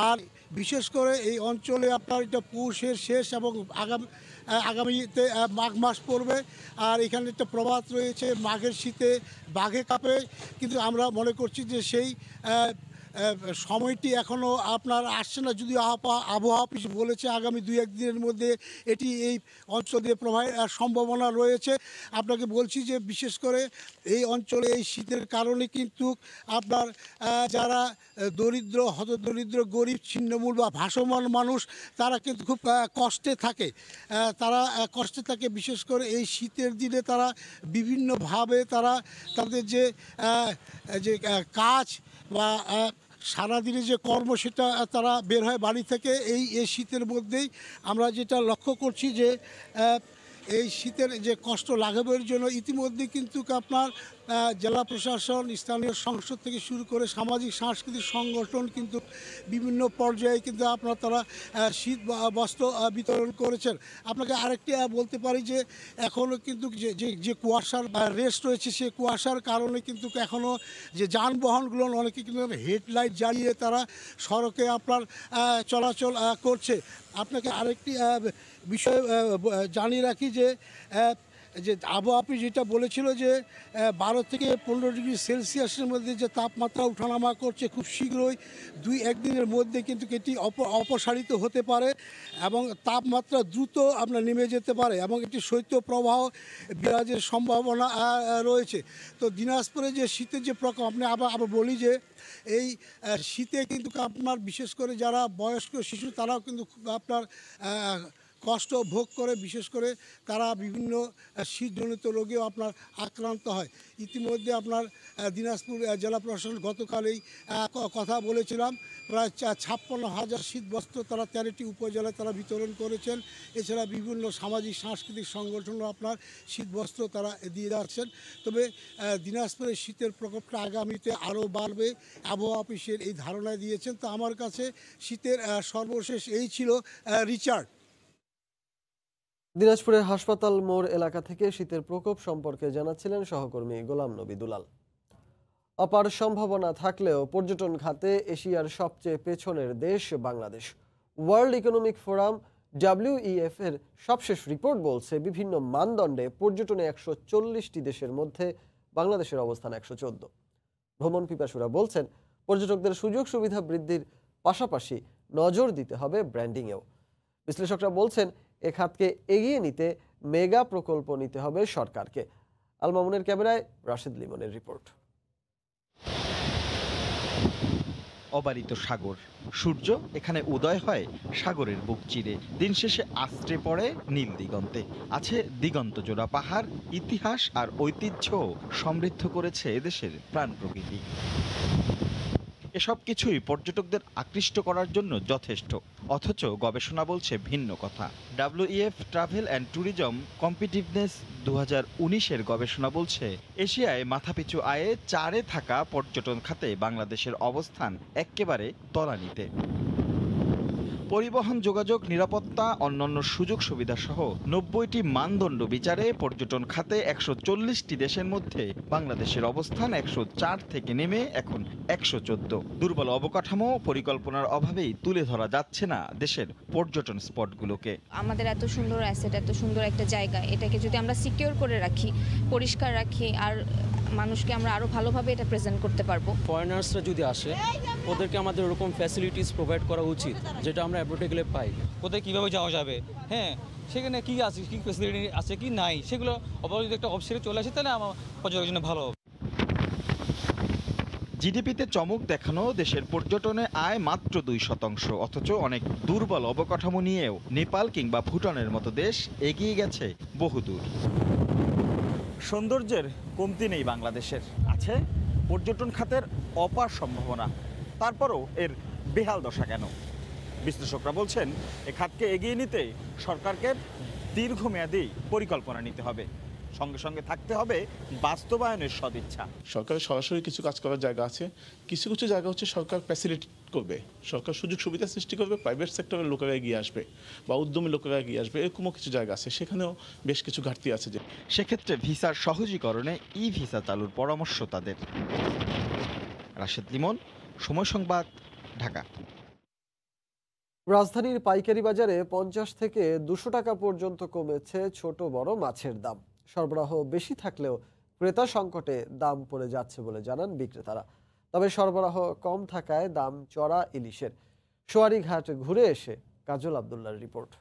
আর বিশেষ করে এই অঞ্চলে আপনার এটা পৌষের শেষ এবং আগামীতে মাঘ মাস পড়বে। আর এখানে একটা প্রবাদ রয়েছে, মাঘের শীতে বাঘে কাঁপে, কিন্তু আমরা মনে করছি যে সেই সময়টি এখনও আপনার আসছে না। যদিও আবহাওয়া অফিস বলেছে আগামী 2-1 দিনের মধ্যে এটি এই অঞ্চল দিয়ে প্রবাহের সম্ভাবনা রয়েছে। আপনাকে বলছি যে বিশেষ করে এই অঞ্চলে এই শীতের কারণে কিন্তু আপনার যারা দরিদ্র, হতদরিদ্র, গরিব, ছিন্নমূল বা ভাসমান মানুষ, তারা কিন্তু খুব কষ্টে থাকে। বিশেষ করে এই শীতের দিনে তারা বিভিন্নভাবে তারা তাদের যে কাজ বা সারাদিনে যে কর্ম সেটা তারা বের হয় বাড়ি থেকে। এই শীতের মধ্যেই আমরা যেটা লক্ষ্য করছি যে এই শীতের যে কষ্ট লাঘবের জন্য ইতিমধ্যে কিন্তু আপনার জেলা প্রশাসন, স্থানীয় সংসদ থেকে শুরু করে সামাজিক সাংস্কৃতিক সংগঠন কিন্তু বিভিন্ন পর্যায়ে কিন্তু আপনার তারা শীত বস্ত্র বিতরণ করেছেন। আপনাকে আরেকটি বলতে পারি যে এখনও কিন্তু যে কুয়াশার রেস্ট রয়েছে, সেই কুয়াশার কারণে কিন্তু এখনও যে যানবাহনগুলো অনেকে কিন্তু হেডলাইট জ্বালিয়ে তারা সড়কে আপনার চলাচল করছে। আপনাকে আরেকটি বিষয় জানিয়ে রাখি যে আবহাওয়া অফিস যেটা বলেছিল যে 12 থেকে 15 ডিগ্রি সেলসিয়াসের মধ্যে যে তাপমাত্রা ওঠানামা করছে, খুব শীঘ্রই 2-1 দিনের মধ্যে কিন্তু এটি অপসারিত হতে পারে এবং তাপমাত্রা দ্রুত আপনার নেমে যেতে পারে এবং একটি শৈত্য প্রবাহ বিরাজের সম্ভাবনা রয়েছে। তো দিনাজপুরে যে শীতের যে প্রকোপ, আপনি আবার বলি যে এই শীতে কিন্তু আপনার বিশেষ করে যারা বয়স্ক শিশু তারাও কিন্তু আপনার কষ্ট ভোগ করে। বিশেষ করে তারা বিভিন্ন শীতজনিত রোগেও আপনার আক্রান্ত হয়। ইতিমধ্যে আপনার দিনাজপুর জেলা প্রশাসন গতকালেই কথা বলেছিলাম, প্রায় 56,000 শীতবস্ত্র তারা 13টি উপজেলায় তারা বিতরণ করেছেন। এছাড়া বিভিন্ন সামাজিক সাংস্কৃতিক সংগঠনও আপনার শীতবস্ত্র তারা দিয়ে যাচ্ছেন। তবে দিনাজপুরের শীতের প্রকোপটা আগামীতে আরও বাড়বে, আবহাওয়া অফিসের এই ধারণা দিয়েছেন। তো আমার কাছে শীতের সর্বশেষ এই ছিল। রিচার্ড, দিনাজপুরের হাসপাতাল মোড় এলাকা থেকে শীতের প্রকোপ সম্পর্কে জানাচ্ছিলেন সহকর্মী গোলাম নবী দুলাল। অপার সম্ভাবনা থাকলেও পর্যটন খাতে এশিয়ার সবচেয়ে পেছনের দেশ Bangladesh. World economic forum WEF এর সবশেষ রিপোর্ট বলছে বিভিন্ন মানদণ্ডে পর্যটনে 140টি দেশের মধ্যে বাংলাদেশের অবস্থান 114। ভ্রমণ পিপাসুরা বলছেন পর্যটকদের সুযোগ সুবিধা বৃদ্ধির পাশাপাশি নজর দিতে হবে ব্র্যান্ডিংয়েও। বিশ্লেষকরা বলছেন এ খাতকে এগিয়ে নিতে মেগা প্রকল্প নিতে হবে সরকারকে। আল মামুনের ক্যামেরায় রাশেদ লিমনের রিপোর্ট। অবারিত সাগর, সূর্য এখানে উদয় হয় সাগরের বুক চিরে, দিন শেষে আশ্রে পড়ে নীল দিগন্তে। আছে দিগন্ত জোড়া পাহাড়, ইতিহাস আর ঐতিহ্য সমৃদ্ধ করেছে এদেশের প্রাণ প্রকৃতি। এসব কিছুই পর্যটকদের আকৃষ্ট করার জন্য যথেষ্ট, অথচ গবেষণা বলছে ভিন্ন কথা। WEF travel and tourism competitiveness 2019-এর গবেষণা বলছে এশিয়ায় মাথাপিছু আয়ে 4-এ থাকা পর্যটন খাতে বাংলাদেশের অবস্থান একেবারে তলানিতে। পরিবহন, যোগাযোগ, নিরাপত্তা, অন্যান্য সুযোগ সুবিধা সহ 90টি মানদণ্ড বিচারে পর্যটন খাতে 140টি দেশের মধ্যে বাংলাদেশের অবস্থান 104 থেকে নেমে এখন 114। দুর্বল অবকাঠামো, পরিকল্পনার অভাবেই তুলে ধরা যাচ্ছে না দেশের পর্যটন স্পটগুলোকে। আমাদের এত সুন্দর অ্যাসেট, এত সুন্দর একটা জায়গা, এটাকে যদি আমরা সিকিউর করে রাখি, পরিষ্কার রাখি, আর মানুষকে আমরা আরো ভালোভাবে এটা প্রেজেন্ট করতে পারবো। ফরেনার্সরা যদি আসে, ওদেরকে আমাদের ওরকম ফ্যাসিলিটিস প্রোভাইড করা উচিত যেটা আমরা অ্যাব্রোডে গেলে পাই। কোথায় কীভাবে যাওয়া যাবে, হ্যাঁ সেখানে কী আছে, কী ফ্যাসিলিটি আছে কি নাই, সেগুলো অবশ্যই যদি একটা অবসরে চলে আসে তাহলে আমার পর্যটনের জন্য ভালো হবে। জিডিপিতে চমক দেখানো দেশের পর্যটনে আয় মাত্র 2%, অথচ অনেক দুর্বল অবকাঠামো নিয়েও নেপাল কিংবা ভুটানের মতো দেশ এগিয়ে গেছে বহুদূর। সৌন্দর্যের কমতি নেই বাংলাদেশের, আছে পর্যটন খাতের অপার সম্ভাবনা। তারপরও এর বেহাল দশা কেন? বিশ্লেষকরা বলছেন এ খাতকে এগিয়ে নিতে সরকারকে দীর্ঘমেয়াদী পরিকল্পনা নিতে হবে, সঙ্গে সঙ্গে থাকতে হবে বাস্তবায়নের সদিচ্ছা। সরকারের সরাসরি কিছু কাজ করার জায়গা আছে, কিছু কিছু জায়গা হচ্ছে সরকার ফ্যাসিলিটি করবে, সরকার সুযোগ সুবিধা সৃষ্টি করবে, প্রাইভেট সেক্টরের লোকেরা এগিয়ে আসবে বা উদ্যমী লোকেরা এগিয়ে আসবে, এরকমও কিছু জায়গা আছে, সেখানেও বেশ কিছু ঘাটতি আছে। যে সেক্ষেত্রে ভিসার সহজীকরণে ই ভিসা চালুর পরামর্শ তাদের। রাশেদ লিমন, সময় সংবাদ, ঢাকা। রাজধানীর পাইকারি বাজারে 50 থেকে 200 টাকা পর্যন্ত কমেছে ছোট বড় মাছের দাম। সরবরাহ বেশি থাকলেও ক্রেতা সংকটে দাম পড়ে যাচ্ছে বলে জানান বিক্রেতারা। তবে সরবরাহ কম থাকায় দাম চড়া ইলিশের। সোয়ারীঘাট ঘুরে এসে কাজল আব্দুল্লাহর রিপোর্ট।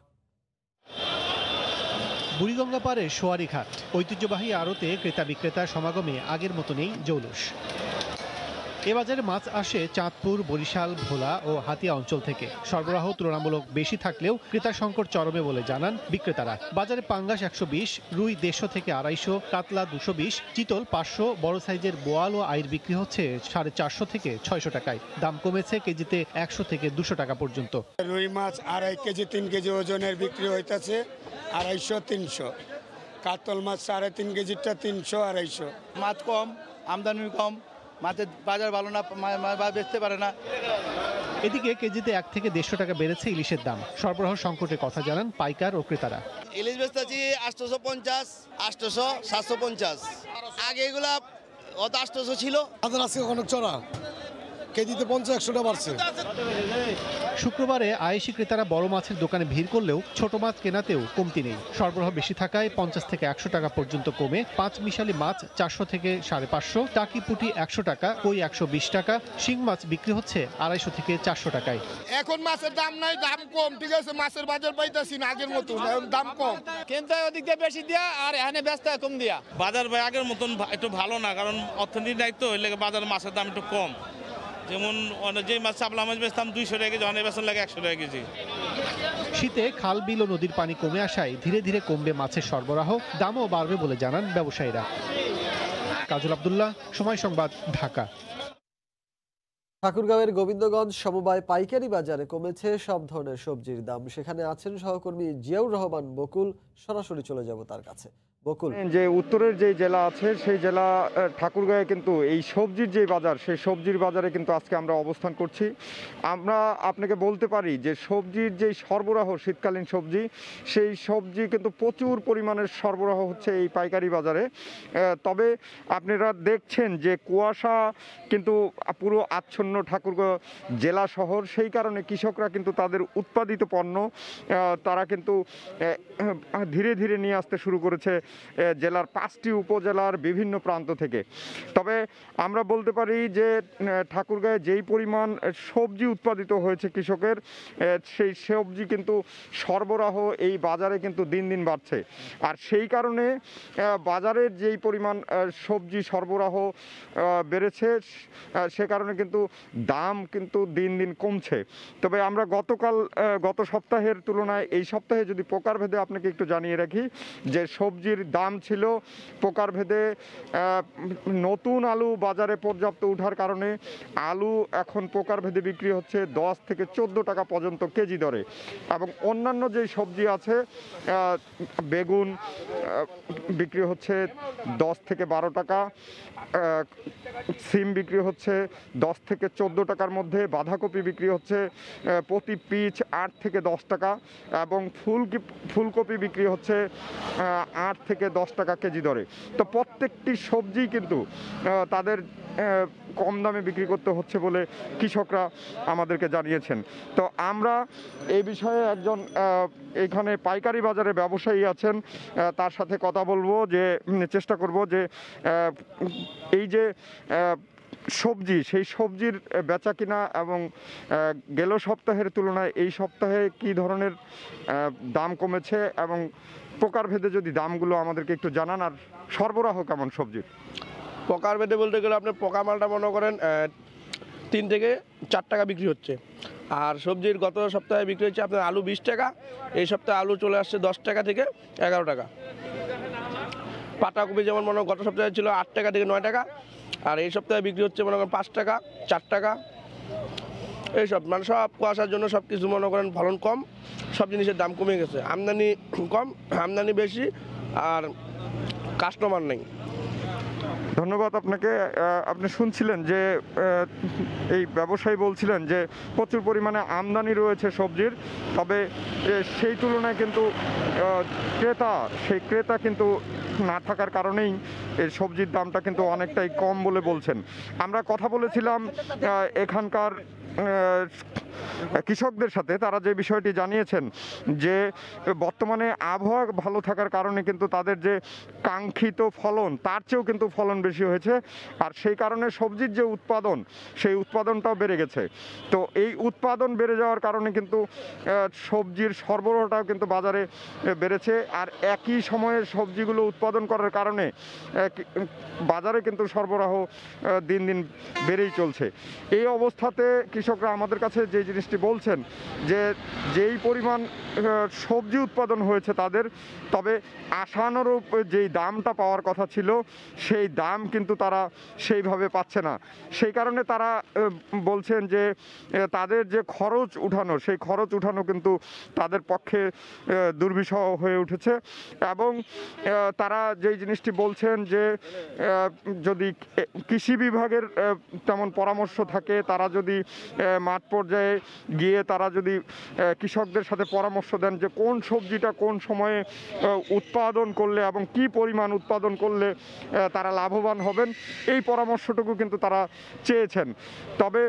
বুড়িগঙ্গা পারে সোয়ারীঘাট ঐতিহ্যবাহী আড়তে ক্রেতা বিক্রেতার সমাগমে আগের মতো নেই জৌলুস। এ বাজারে মাছ আসে চাঁদপুর, বরিশাল, ভোলা ও হাতিয়া অঞ্চল থেকে। সরবরাহ তুলনামূলক বেশি থাকলেও ক্রেতা সংকট চরমে বলে জানান বিক্রেতারা। বাজারে পাঙ্গাস 120, রুই 150 থেকে 250, কাতলা 220, চিতল 500, বড় সাইজের বোয়াল ও আইর বিক্রি হচ্ছে 450 থেকে 600 টাকায়। দাম কমেছে কেজিতে 100 থেকে 200 টাকা পর্যন্ত। রুই মাছ 2.5 কেজি 3 কেজি ওজনের বিক্রি হইতেছে 250-300। কাতল মাছ 3.5 কেজিটা 300 250। মাছ কম, আমদানি কম, মাছের বাজার ভালো না, বেচতে পারে না। এদিকে কেজিতে 1 থেকে 150 টাকা বেড়েছে ইলিশের দাম। সরবরাহ সংকটের কথা জানান পাইকার ও ক্রেতারা। ইলিশ বেচতেছি 850, 800, 750। আগে এগুলা 800 ছিল। আজকে অনেক চড়া, কেজিতে 50-100 টাকা বাড়ছে। শুক্রবারে আয়েশি ক্রেতারা বড় মাছের দোকানে ভিড় করলেও ছোট মাছ কেনাতেও কমতি নেই। সরবরাহ বেশি থাকায় 50 থেকে 100 টাকা পর্যন্ত কমে 5 মিশালি মাছ 400 থেকে 550, টাকি পুঁটি 100 টাকা, কই 120 টাকা, শিং মাছ বিক্রি হচ্ছে 250 থেকে 400 টাকায়। এখন মাছের দাম নাই, দাম কম, ঠিক আছে, মাছের বাজার পাইতাছি না আগের মতো, দাম কম। কিন্তু ওদিক দিয়ে বেশি দিয়া আর এখানে ব্যস্ত কম দিয়া। বাজার ভাই আগের মতন একটু ভালো না, কারণ অর্থনীতি নাই তো, এর লেগে বাজার মাছের দাম একটু কম। যেমন যে মাছ চাপলা মাছ বেচতাম 200 টাকা কেজি, অনেক বেচন লাগে 100 টাকা কেজি। শীতে খাল, বিল ও নদীর পানি কমে আসায় ধীরে ধীরে কমবে মাছের সরবরাহ, দামও বাড়বে বলে জানান ব্যবসায়ীরা। কাজল আব্দুল্লাহ, সময় সংবাদ, ঢাকা। ঠাকুরগাঁওয়ের গোবিন্দগঞ্জ সমবায় পাইকারি বাজারে কমেছে সব ধরনের সবজির দাম। সেখানে আছেন সহকর্মী জিয়াউর রহমান বকুল। সরাসরি চলে যাব তার কাছে। বকুল, যে উত্তরের যে জেলা আছে সেই জেলা ঠাকুরগাঁয়ে কিন্তু এই সবজির যে বাজার, সেই সবজির বাজারে কিন্তু আজকে আমরা অবস্থান করছি। আমরা আপনাকে বলতে পারি যে সবজির যে সরবরাহ, শীতকালীন সবজি, সেই সবজি কিন্তু প্রচুর পরিমাণের সরবরাহ হচ্ছে এই পাইকারি বাজারে। তবে আপনারা দেখছেন যে কুয়াশা কিন্তু পুরো আচ্ছন্ন ঠাকুরগাঁও জেলা শহর। সেই কারণে কৃষকরা কিন্তু তাদের উৎপাদিত পণ্য তারা কিন্তু ধীরে ধীরে নিয়ে আসতে শুরু করেছে জেলার 5টি উপজেলার বিভিন্ন প্রান্ত থেকে। তবে আমরা বলতে পারি যে ঠাকুরগাঁয়ে যেই পরিমাণ সবজি উৎপাদিত হয়েছে কৃষকের, সেই সবজি কিন্তু সরবরাহ এই বাজারে কিন্তু দিন দিন বাড়ছে। আর সেই কারণে বাজারের যেই পরিমাণ সবজি সরবরাহ বেড়েছে, সে কারণে কিন্তু দাম কিন্তু দিন দিন কমছে। তবে আমরা গত সপ্তাহের তুলনায় এই সপ্তাহে যদি প্রকারভেদে আপনাকে একটু জানিয়ে রাখি যে সবজির সবজির দাম ছিল প্রকারভেদে। নতুন আলু বাজারে পর্যাপ্ত ওঠার কারণে আলু এখন প্রকারভেদে বিক্রি হচ্ছে 10 থেকে 14 টাকা পর্যন্ত কেজি দরে, এবং অন্যান্য যেই সবজি আছে বেগুন বিক্রি হচ্ছে 10 থেকে 12 টাকা, সিম বিক্রি হচ্ছে 10 থেকে 14 টাকার মধ্যে, বাঁধাকপি বিক্রি হচ্ছে প্রতি পিচ 8 থেকে 10 টাকা, এবং ফুলকপি বিক্রি হচ্ছে 8 থেকে 10 টাকা কেজি দরে। তো প্রত্যেকটি সবজি কিন্তু তাদের কম দামে বিক্রি করতে হচ্ছে বলে কৃষকরা আমাদেরকে জানিয়েছেন। তো আমরা এই বিষয়ে একজন এখানে পাইকারি বাজারে ব্যবসায়ী আছেন, তার সাথে কথা বলবো, যে চেষ্টা করব যে এই যে সবজি, সেই সবজির বেচা কিনা এবং গেল সপ্তাহের তুলনায় এই সপ্তাহে কি ধরনের দাম কমেছে, এবং প্রকারভেদে যদি দামগুলো আমাদেরকে একটু জানান, আর সরবরাহ কেমন সবজির? প্রকারভেদে বলতে গেলে আপনার পোকা মালটা মনে করেন 3 থেকে 4 টাকা বিক্রি হচ্ছে, আর সবজির গত সপ্তাহে বিক্রি হচ্ছে আপনার আলু 20 টাকা, এই সপ্তাহে আলু চলে আসছে 10 টাকা থেকে 11 টাকা। পাতাকপি যেমন মনে গত সপ্তাহে ছিল 8 টাকা থেকে 9 টাকা, আর এই সপ্তাহে বিক্রি হচ্ছে মনে করেন 5 টাকা 4 টাকা, এইসব মানে সব কুয়াশার জন্য সব কিছু মনে করেন ফলন কম, সব জিনিসের দাম কমে গেছে, আমদানি কম, আমদানি বেশি, আর কাস্টমার নেই। ধন্যবাদ আপনাকে। আপনি শুনছিলেন যে এই ব্যবসায়ী বলছিলেন যে প্রচুর পরিমাণে আমদানি রয়েছে সবজির, তবে সেই তুলনায় কিন্তু ক্রেতা কিন্তু না থাকার কারণেই এই সবজির দামটা কিন্তু অনেকটাই কম বলে বলছেন। আমরা কথা বলেছিলাম এখানকার কৃষকদের সাথে, তারা যে বিষয়টি জানিয়েছেন যে বর্তমানে আবহাওয়া ভালো থাকার কারণে কিন্তু তাদের যে কাঙ্ক্ষিত ফলন তার চেয়েও কিন্তু ফলন বেশি হয়েছে, আর সেই কারণে সবজির যে উৎপাদন সেই উৎপাদনটাও বেড়ে গেছে। তো এই উৎপাদন বেড়ে যাওয়ার কারণে কিন্তু সবজির সরবরাহটাও কিন্তু বাজারে বেড়েছে, আর একই সময়ে সবজিগুলো উৎপাদন করার কারণে বাজারে কিন্তু সরবরাহ দিন দিন বেড়েই চলছে। এই অবস্থাতে কৃষকরা আমাদের কাছে যে জিনিসটি বলছেন যে যেই পরিমাণ সবজি উৎপাদন হয়েছে তাদের, তবে আশানুরূপ যেই দামটা পাওয়ার কথা ছিল সেই দাম কিন্তু তারা সেইভাবে পাচ্ছে না। সেই কারণে তারা বলছেন যে তাদের যে খরচ উঠানো, সেই খরচ উঠানো কিন্তু তাদের পক্ষে দুর্বিষহ হয়ে উঠেছে, এবং তারা যেই জিনিসটি বলছেন যে যদি কৃষি বিভাগের তেমন পরামর্শ থাকে, তারা যদি মাঠ পর্যায়ে গিয়ে তারা যদি কৃষকদের সাথে পরামর্শ দেন যে কোন সবজিটা কোন সময়ে উৎপাদন করলে এবং কি পরিমাণ উৎপাদন করলে তারা লাভবান হবেন, এই পরামর্শটুকু কিন্তু তারা চেয়েছেন। তবে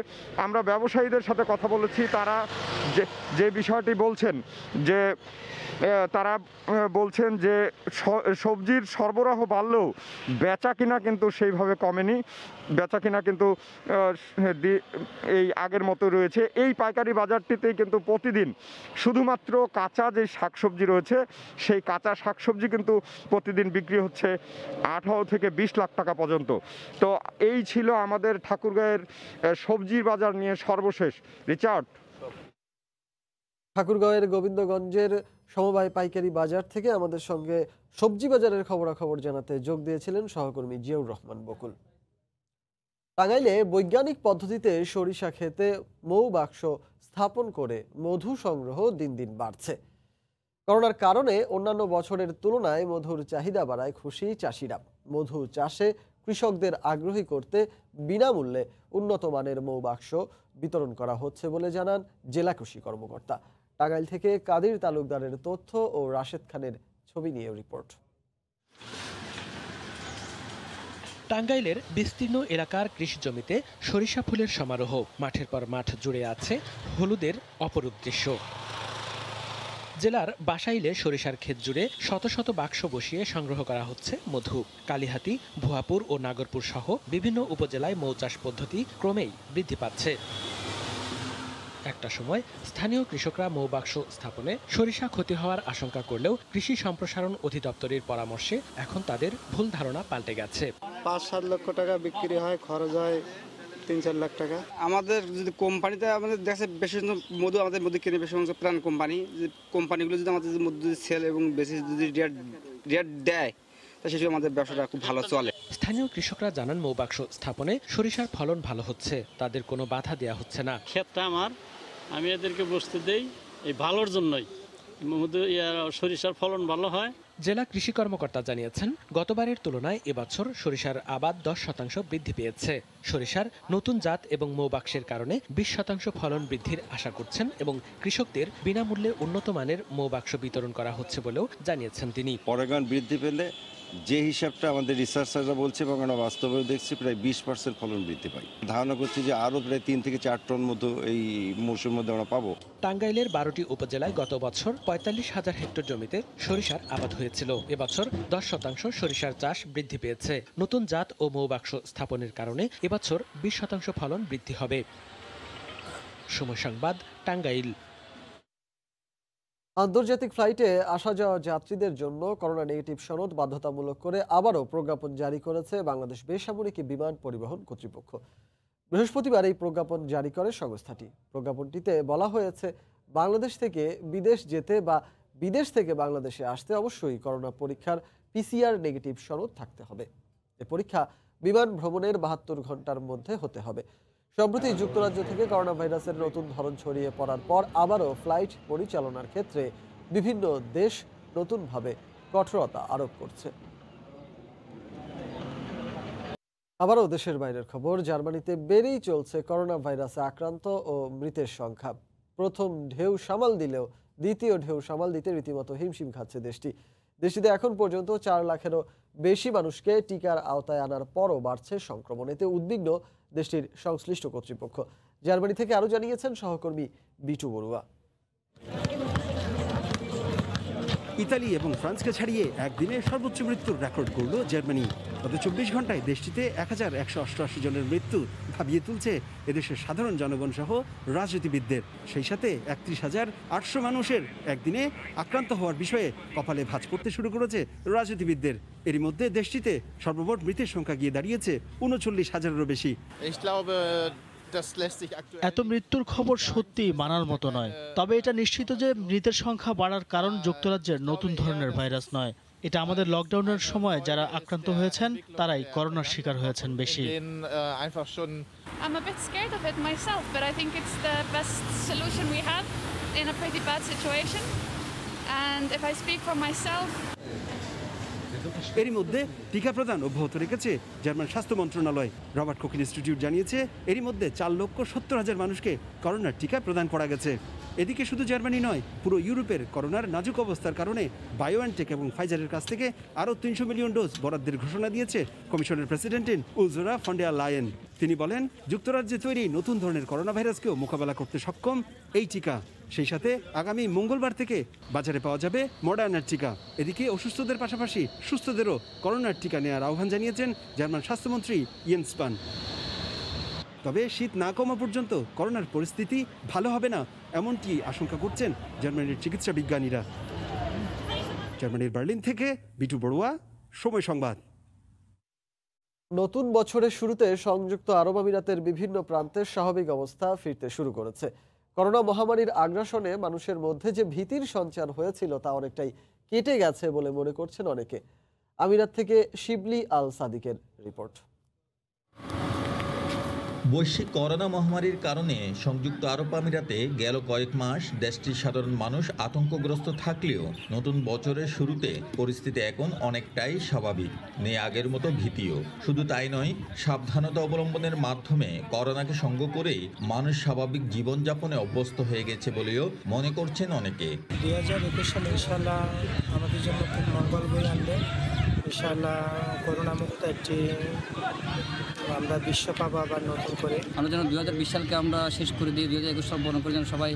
আমরা ব্যবসায়ীদের সাথে কথা বলেছি, তারা যে বিষয়টি বলছেন যে তারা বলছেন যে সবজির সরবরাহ বাড়লেও বেচা কিনা কিন্তু সেইভাবে কমেনি, বেচা কিনা কিন্তু এই আগের মতো রয়েছে। এই পাইকারি বাজারটিতেই কিন্তু প্রতিদিন শুধুমাত্র কাঁচা যে শাকসবজি রয়েছে সেই কাঁচা শাকসবজি কিন্তু প্রতিদিন বিক্রি হচ্ছে 18 থেকে 20 লাখ টাকা পর্যন্ত। তো এই ছিল আমাদের ঠাকুরগাঁয়ের সবজির বাজার নিয়ে সর্বশেষ রিচার্ড। ঠাকুরগাঁওয়ের গোবিন্দগঞ্জের সমবায় পাইকারি বাজার থেকে আমাদের সঙ্গে সবজি বাজারের খবরাখবর জানাতে যোগ দিয়েছিলেন সহকর্মী জিয়াউর রহমান বকুল। টাঙ্গাইলে বৈজ্ঞানিক পদ্ধতিতে সরিষা ক্ষেতে মৌ বাক্স স্থাপন করে মধু সংগ্রহ দিন দিন বাড়ছে। করোনার কারণে অন্যান্য বছরের তুলনায় মধুর চাহিদা বাড়ায় খুশি চাষিরা। মধু চাষে কৃষকদের আগ্রহী করতে বিনামূল্যে উন্নত মানের মৌ বাক্স বিতরণ করা হচ্ছে বলে জানান জেলা কৃষি কর্মকর্তা। টাঙ্গাইল থেকে কাদির তালুকদারের তথ্য ও রাশেদ খানের ছবি নিয়ে রিপোর্ট। টাঙ্গাইলের বিস্তীর্ণ এলাকার কৃষি জমিতে সরিষা ফুলের সমারোহ, মাঠের পর মাঠ জুড়ে আছে হলুদের অপরূপ দৃশ্য। জেলার বাসাইলে সরিষার ক্ষেত জুড়ে শত শত বাক্স বসিয়ে সংগ্রহ করা হচ্ছে মধু। কালিহাতী, ভুয়াপুর ও নাগরপুর সহ বিভিন্ন উপজেলায় মৌ চাষ পদ্ধতি ক্রমেই বৃদ্ধি পাচ্ছে। একটা সময় স্থানীয় কৃষকরা মৌ বাক্স স্থাপনে সরিষা ক্ষতি হওয়ার আশঙ্কা করলেও কৃষি সম্প্রসারণ অধিদপ্তরের পরামর্শে এখন তাদের ভুল ধারণা পাল্টে গেছে। 5-7 লক্ষ টাকা বিক্রি হয়, খরচ হয় 3-4 লাখ টাকা। আমাদের যদি কোম্পানিতে আমাদের দেখছে বেশি মধু, আমাদের মধু কিনে বেশি প্রাণ কোম্পানি, কোম্পানিগুলো যদি আমাদের মধু সেল এবং বেশি যদি রেট রেট দেয়, তা সেই সময় আমাদের ব্যবসাটা খুব ভালো চলে। স্থানীয় কৃষকরা জানান মৌবাক্স স্থাপনে সরিষার ফলন ভালো হচ্ছে, তাদের কোনো বাধা দেওয়া হচ্ছে না। ক্ষেতটা আমার, আমি এদেরকে বসতে দেই এই ভালোর জন্যই, সরিষার ফলন ভালো হয়। জেলা কৃষি কর্মকর্তা জানিয়েছেন গতবারের তুলনায় এবছর সরিষার আবাদ 10% বৃদ্ধি পেয়েছে। সরিষার নতুন জাত এবং মৌবাক্সের কারণে 20% ফলন বৃদ্ধির আশা করছেন এবং কৃষকদের বিনামূল্যে উন্নত মানের মৌবাক্স বিতরণ করা হচ্ছে বলেও জানিয়েছেন তিনি। পরাগায়ন বৃদ্ধি পেলে যে হিসাবটা আমাদের রিসার্চাররা বলছে এবং আমরা বাস্তবেও দেখছি প্রায় 20% ফলন বৃদ্ধি পাই। ধারণা করছি যে আরও প্রায় 3 থেকে 4 টন মতো এই মৌসুমের মধ্যে আমরা পাবো। টাঙ্গাইলের 12টি উপজেলায় গত বছর 45,000 হেক্টর জমিতে সরিষার আবাদ হয়েছিল। এবছর 10% সরিষার চাষ বৃদ্ধি পেয়েছে। নতুন জাত ও মৌবাক্স স্থাপনের কারণে এবছর 20% ফলন বৃদ্ধি হবে। সময় সংবাদ, টাঙ্গাইল। আন্তর্জাতিক ফ্লাইটে আসা যাওয়া যাত্রীদের জন্য করোনা নেগেটিভ সনদ বাধ্যতামূলক করে আবারও প্রজ্ঞাপন জারি করেছে বাংলাদেশ বেসামরিক বিমান পরিবহন কর্তৃপক্ষ। বৃহস্পতিবার এই প্রজ্ঞাপন জারি করে সংস্থাটি। প্রজ্ঞাপনটিতে বলা হয়েছে বাংলাদেশ থেকে বিদেশ যেতে বা বিদেশ থেকে বাংলাদেশে আসতে অবশ্যই করোনা পরীক্ষার PCR নেগেটিভ সনদ থাকতে হবে। এ পরীক্ষা বিমান ভ্রমণের 72 ঘন্টার মধ্যে হতে হবে। সম্প্রতি যুক্তরাজ্য থেকে করোনা ভাইরাসের নতুন ধরন ছড়িয়ে পড়ার পর আবারও ফ্লাইট পরিচালনার ক্ষেত্রে বিভিন্ন দেশ নতুনভাবে কঠোরতা আরোপ করছে। আবারও দেশের বাইরের খবর, জার্মানিতে বেড়েই চলছে করোনা ভাইরাসে আক্রান্ত ও মৃতের সংখ্যা। প্রথম ঢেউ সামাল দিলেও দ্বিতীয় ঢেউ সামাল দিতে রীতিমতো হিমশিম খাচ্ছে দেশটিতে এখন পর্যন্ত 4 লাখেরও বেশি মানুষকে টিকার আওতায় আনার পরও বাড়ছে সংক্রমণ। এতে উদ্বিগ্ন দেশটির সংশ্লিষ্ট কর্তৃপক্ষ। জার্মানি থেকে আরও জানিয়েছেন সহকর্মী বিটু বড়ুয়া। ইতালি এবং ফ্রান্সকে ছাড়িয়ে একদিনে সর্বোচ্চ মৃত্যুর রেকর্ড করল জার্মানি। গত 24 ঘন্টায় দেশটিতে 1188 জনের মৃত্যু ভাবিয়ে তুলছে এদেশের সাধারণ জনগণ সহ রাজনীতিবিদদের। সেই সাথে 31,800 মানুষের একদিনে আক্রান্ত হওয়ার বিষয়ে কপালে ভাঁজ পড়তে শুরু করেছে রাজনীতিবিদদের। এরই মধ্যে দেশটিতে সর্বমোট মৃতের সংখ্যা গিয়ে দাঁড়িয়েছে 39,000-এরও বেশি। এত মৃত্যুর খবর সত্যি মানার মতো নয়। তবে এটা নিশ্চিত যে মৃতের সংখ্যা বাড়ার কারণ যুক্তরাজ্যের নতুন ধরনের ভাইরাস নয়। এটা আমাদের লকডাউনের সময় যারা আক্রান্ত হয়েছেন তারাই করোনার শিকার হয়েছেন বেশি। I'm a bit scared of it myself, but I think it's the best solution we have in a pretty bad situation. And if I speak for myself, এরই মধ্যে টিকা প্রদান অব্যাহত রেখেছে জার্মান স্বাস্থ্য মন্ত্রণালয়। রবার্ট কোখ ইনস্টিটিউট জানিয়েছে এরই মধ্যে 4,70,000 মানুষকে করোনার টিকা প্রদান করা গেছে। এদিকে শুধু জার্মানি নয়, পুরো ইউরোপের করোনার নাজুক অবস্থার কারণে বায়োএনটেক এবং ফাইজারের কাছ থেকে আরও 300 মিলিয়ন ডোজ বরাদ্দের ঘোষণা দিয়েছে কমিশনের প্রেসিডেন্ট উরসুলা ফন ডের লায়েন। তিনি বলেন যুক্তরাজ্যে তৈরি নতুন ধরনের করোনা ভাইরাসকেও মোকাবেলা করতে সক্ষম এই টিকা। সেই সাথে আগামী মঙ্গলবার থেকে বাজারে পাওয়া যাবে মডার্নার টিকা। এদিকে অসুস্থদের পাশাপাশি সুস্থদেরও করোনার টিকা নেওয়ার আহ্বান জানিয়েছেন জার্মান স্বাস্থ্যমন্ত্রী ইয়েন্স স্পান। তবে শীত না কমা পর্যন্ত করোনার পরিস্থিতি ভালো হবে না এমনটি আশঙ্কা করছেন জার্মানির চিকিৎসা বিজ্ঞানীরা। জার্মানির বার্লিন থেকে বিটু বড়ুয়া, সময় সংবাদ। নতুন বছরের শুরুতে সংযুক্ত আরব আমিরাতের বিভিন্ন প্রান্তের স্বাভাবিক অবস্থা ফিরতে শুরু করেছে। করোনা মহামারীর আগ্রাসনে মানুষের মধ্যে যে ভীতির সঞ্চার হয়েছিল তা অনেকটাই কেটে গেছে বলে মনে করছেন অনেকে। আমিরাত থেকে শিবলি আল সাদিকের রিপোর্ট। বৈশ্বিক করোনা মহামারীর কারণে সংযুক্ত আরব আমিরাতে গেল কয়েক মাস দেশটির সাধারণ মানুষ আতঙ্কগ্রস্ত থাকলেও নতুন বছরের শুরুতে পরিস্থিতি এখন অনেকটাই স্বাভাবিক, নেই আগের মতো ভীতিও। শুধু তাই নয়, সাবধানতা অবলম্বনের মাধ্যমে করোনাকে সঙ্গ করেই মানুষ স্বাভাবিক জীবনযাপনে অভ্যস্ত হয়ে গেছে বলেও মনে করছেন অনেকে। 2021 সালে ইনশাআল্লাহ আমাদের জন্য খুব মঙ্গল বয়ে আনবে। ইনশাআল্লাহ করোনা মুক্ত একটি আমরা বিশ্ব পাবো আবার নতুন করে। আমরা যেন 2020 সালকে আমরা শেষ করে দিই, 2021 সাল বরণ করে যেন সবাই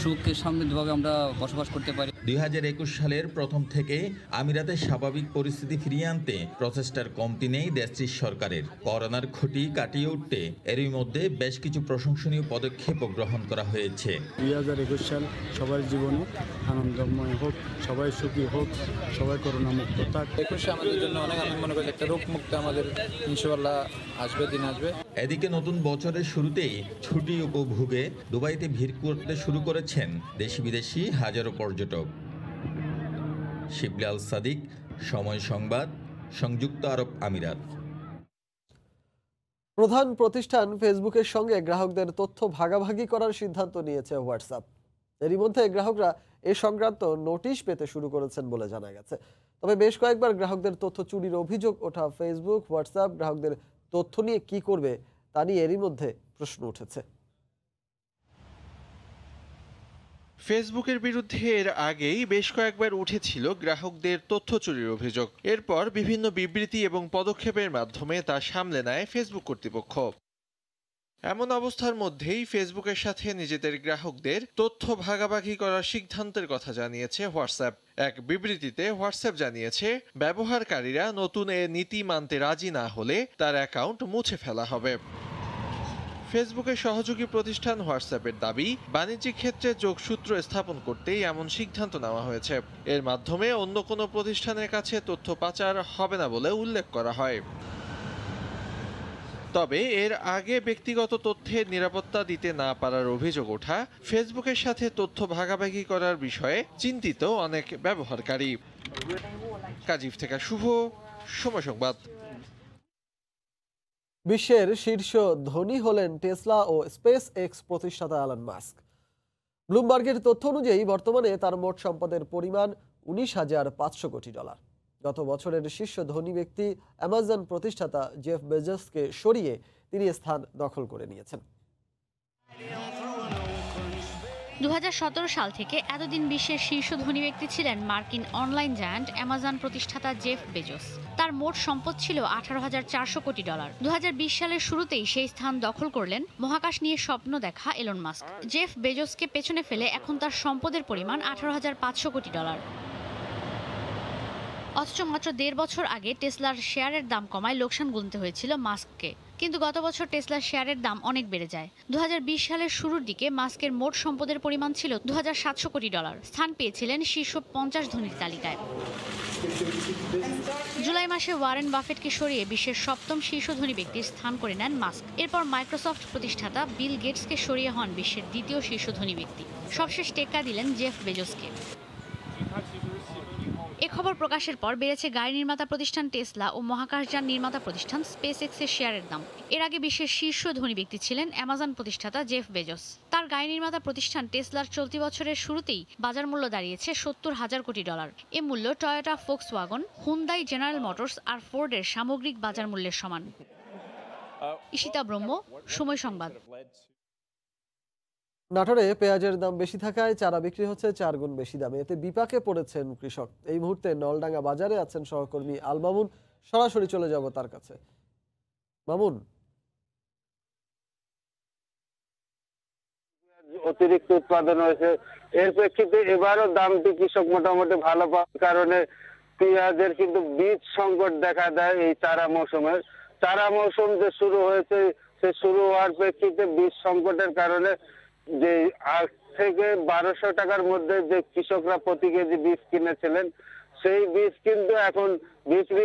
সুখে সমৃদ্ধভাবে আমরা বসবাস করতে পারি। 2021 সালের প্রথম থেকে আমিরাতে স্বাভাবিক পরিস্থিতি ফিরিয়ে আনতে প্রচেষ্টার কমতি নেই দেশটির সরকারের। করোনার ক্ষতি কাটিয়ে উঠতে এরই মধ্যে বেশ কিছু প্রশংসনীয় পদক্ষেপ গ্রহণ করা হয়েছে। 2021 সাল সবার জীবনে আনন্দময় হোক, সবাই সুখী হোক, সবাই করোনা মুক্ত থাক। 21 আমাদের জন্য অনেক আমি মনে করি একটা রোগ মুক্ত আমাদের ইনশাআল্লাহ আসবে, দিন আসবে। এদিকে নতুন বছরের শুরুতেই ছুটি উপভোগে দুবাইতে ভিড় করতে শুরু করেছেন দেশি বিদেশি হাজারো পর্যটক। শিবলি আল সাদিক, সময় সংবাদ, সংযুক্ত আরব আমিরাত। প্রধান প্রতিষ্ঠান ফেসবুকের সঙ্গে গ্রাহকদের তথ্য ভাগাভাগি করার সিদ্ধান্ত নিয়েছে হোয়াটসঅ্যাপ। এরই মধ্যে গ্রাহকরা এ সংক্রান্ত নোটিশ পেতে শুরু করেছেন বলে জানা গেছে। তবে বেশ কয়েকবার গ্রাহকদের তথ্য চুরির অভিযোগ ওঠা ফেসবুক, হোয়াটসঅ্যাপ গ্রাহকদের তথ্য নিয়ে কি করবে তা নিয়ে এরই মধ্যে প্রশ্ন উঠেছে। ফেসবুকের বিরুদ্ধে এর আগেই বেশ কয়েকবার উঠেছিল গ্রাহকদের তথ্য চুরির অভিযোগ। এরপর বিভিন্ন বিবৃতি এবং পদক্ষেপের মাধ্যমে তা সামলে নেয় ফেসবুক কর্তৃপক্ষ। এমন অবস্থার মধ্যেই ফেসবুকের সাথে নিজেদের গ্রাহকদের তথ্য ভাগাভাগি করার সিদ্ধান্তের কথা জানিয়েছে হোয়াটসঅ্যাপ। এক বিবৃতিতে হোয়াটসঅ্যাপ জানিয়েছে, ব্যবহারকারীরা নতুন এ নীতি মানতে রাজি না হলে তার অ্যাকাউন্ট মুছে ফেলা হবে। ফেসবুকের সহযোগী প্রতিষ্ঠান হোয়াটসঅ্যাপের দাবি, বাণিজ্যিক ক্ষেত্রে যোগসূত্র স্থাপন করতেই এমন সিদ্ধান্ত নেওয়া হয়েছে। এর মাধ্যমে অন্য কোনো প্রতিষ্ঠানের কাছে তথ্য পাচার হবে না বলে উল্লেখ করা হয়। তবে এর আগে ব্যক্তিগত তথ্যের নিরাপত্তা দিতে না পারার অভিযোগ ওঠা ফেসবুকের সাথে তথ্য ভাগাভাগি করার বিষয়ে চিন্তিত অনেক ব্যবহারকারী। কাজিফ থেকে শুভ, সময় সংবাদ। বিশ্বের শীর্ষ ধনী হলেন টেসলা ও স্পেস এক্স প্রতিষ্ঠাতা এলন মাস্ক। ব্লুমবার্গের তথ্য অনুযায়ী বর্তমানে তার মোট সম্পদের পরিমাণ $19,500 কোটি। গত বছরের শীর্ষ ধনী ব্যক্তি অ্যামাজন প্রতিষ্ঠাতা জেফ বেজোসকে সরিয়ে তিনি স্থান দখল করে নিয়েছেন। 2017 সাল থেকে এতদিন বিশ্বের শীর্ষ ধনী ব্যক্তি ছিলেন মার্কিন অনলাইন জায়ান্ট অ্যামাজন প্রতিষ্ঠাতা জেফ বেজোস। তার মোট সম্পদ ছিল $18,400 কোটি। 2020 সালের শুরুতেই সেই স্থান দখল করলেন মহাকাশ নিয়ে স্বপ্ন দেখা এলন মাস্ক। জেফ বেজোসকে পেছনে ফেলে এখন তার সম্পদের পরিমাণ $18,500 কোটি। অথচ মাত্র 1.5 বছর আগে টেসলার শেয়ারের দাম কমায় লোকসান গুনতে হয়েছিল মাস্ককে। কিন্তু গত বছর টেসলার শেয়ারের দাম অনেক বেড়ে যায়। 2020 সালের শুরুর দিকে মাস্কের মোট সম্পদের পরিমাণ ছিল $2,700 কোটি। স্থান পেয়েছিলেন শীর্ষ 50 ধনীর তালিকায়। জুলাই মাসে ওয়ারেন বাফেটকে সরিয়ে বিশ্বের 7ম শীর্ষ ধনী ব্যক্তির স্থান করে নেন মাস্ক। এরপর মাইক্রোসফট প্রতিষ্ঠাতা বিল গেটসকে সরিয়ে হন বিশ্বের 2য় শীর্ষ ধনী ব্যক্তি। সবশেষ টেক্কা দিলেন জেফ বেজোসকে। এ খবর প্রকাশের পর বেড়েছে গাড়ি নির্মাতা প্রতিষ্ঠান টেসলা ও মহাকাশযান নির্মাতা প্রতিষ্ঠান স্পেস এক্সের শেয়ারের দাম। এর আগে বিশ্বের শীর্ষ ধনী ব্যক্তি ছিলেন অ্যামাজন প্রতিষ্ঠাতা জেফ বেজোস। তার গাড়ি নির্মাতা প্রতিষ্ঠান টেসলার চলতি বছরের শুরুতেই বাজার মূল্য দাঁড়িয়েছে $70,000 কোটি। এ মূল্য টয়োটা, ফোক্সওয়াগন, হুন্দাই, জেনারেল মোটরস আর ফোর্ডের সামগ্রিক বাজার মূল্যের সমান। ঈশিতা ব্রহ্ম, সময় সংবাদ। নাটোরে পেঁয়াজের দাম বেশি থাকায় চারা বিক্রি হচ্ছে 4 গুণ বেশি দামে। এতে বিপাকে পড়েছেন কৃষক। এই মুহূর্তে নলডাঙ্গা বাজারে আছেন সহকর্মী আল মামুন। সরাসরি চলে যাব তার কাছে। মামুন, অতিরিক্ত উৎপাদন হয়েছে, এর প্রেক্ষিতে এবারও দামটি কৃষক মোটামুটি ভালো পাওয়ার কারণে পেঁয়াজের কিন্তু বীজ সংকট দেখা দেয়। এই চারা মৌসুম যে শুরু হয়েছে, সে শুরু হওয়ার প্রেক্ষিতে বীজ সংকটের কারণে যে 8 থেকে 1200 টাকার মধ্যে যে কৃষকরা প্রতি কেজি বীজ কিনেছিলেন, সেই বীজ কিন্তু এখন বিক্রি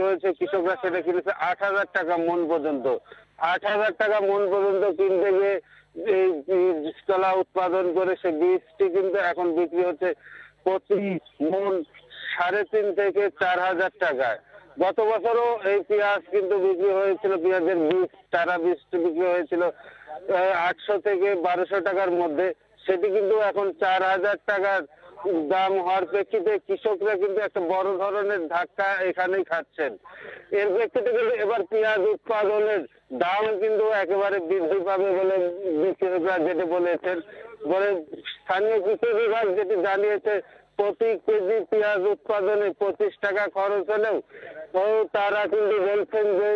হয়েছে কৃষকরা সেটা কিনেছে 8,000 টাকা মন পর্যন্ত। 8,000 টাকা মন পর্যন্ত কিনতে গিয়ে এই বীজতলা উৎপাদন করে সে বীজটি কিন্তু এখন বিক্রি হচ্ছে প্রতি মন 3,500 থেকে 4,000 টাকায়। গত বছরও এই পেঁয়াজ কিন্তু বিক্রি হয়েছিল, পেঁয়াজের বীজ চারা বীজটি বিক্রি হয়েছিল 800 থেকে 1200 টাকার মধ্যে। সেটি কিন্তু এখন 4,000 টাকার দাম হওয়ার প্রেক্ষিতে কৃষকরা কিন্তু একটা বড় ধরনের ধাক্কা এখানেই খাচ্ছেন। এর প্রেক্ষিতে কিন্তু এবার পেঁয়াজ উৎপাদনের দাম কিন্তু একেবারে বৃদ্ধি পাবে বলে বিক্রেতারা যেটি বলেছেন। স্থানীয় কৃষি বিভাগ যেটি জানিয়েছে, প্রতি কেজি পেঁয়াজ উৎপাদনে 25 টাকা খরচ হলেও তারা কিন্তু বলছেন যে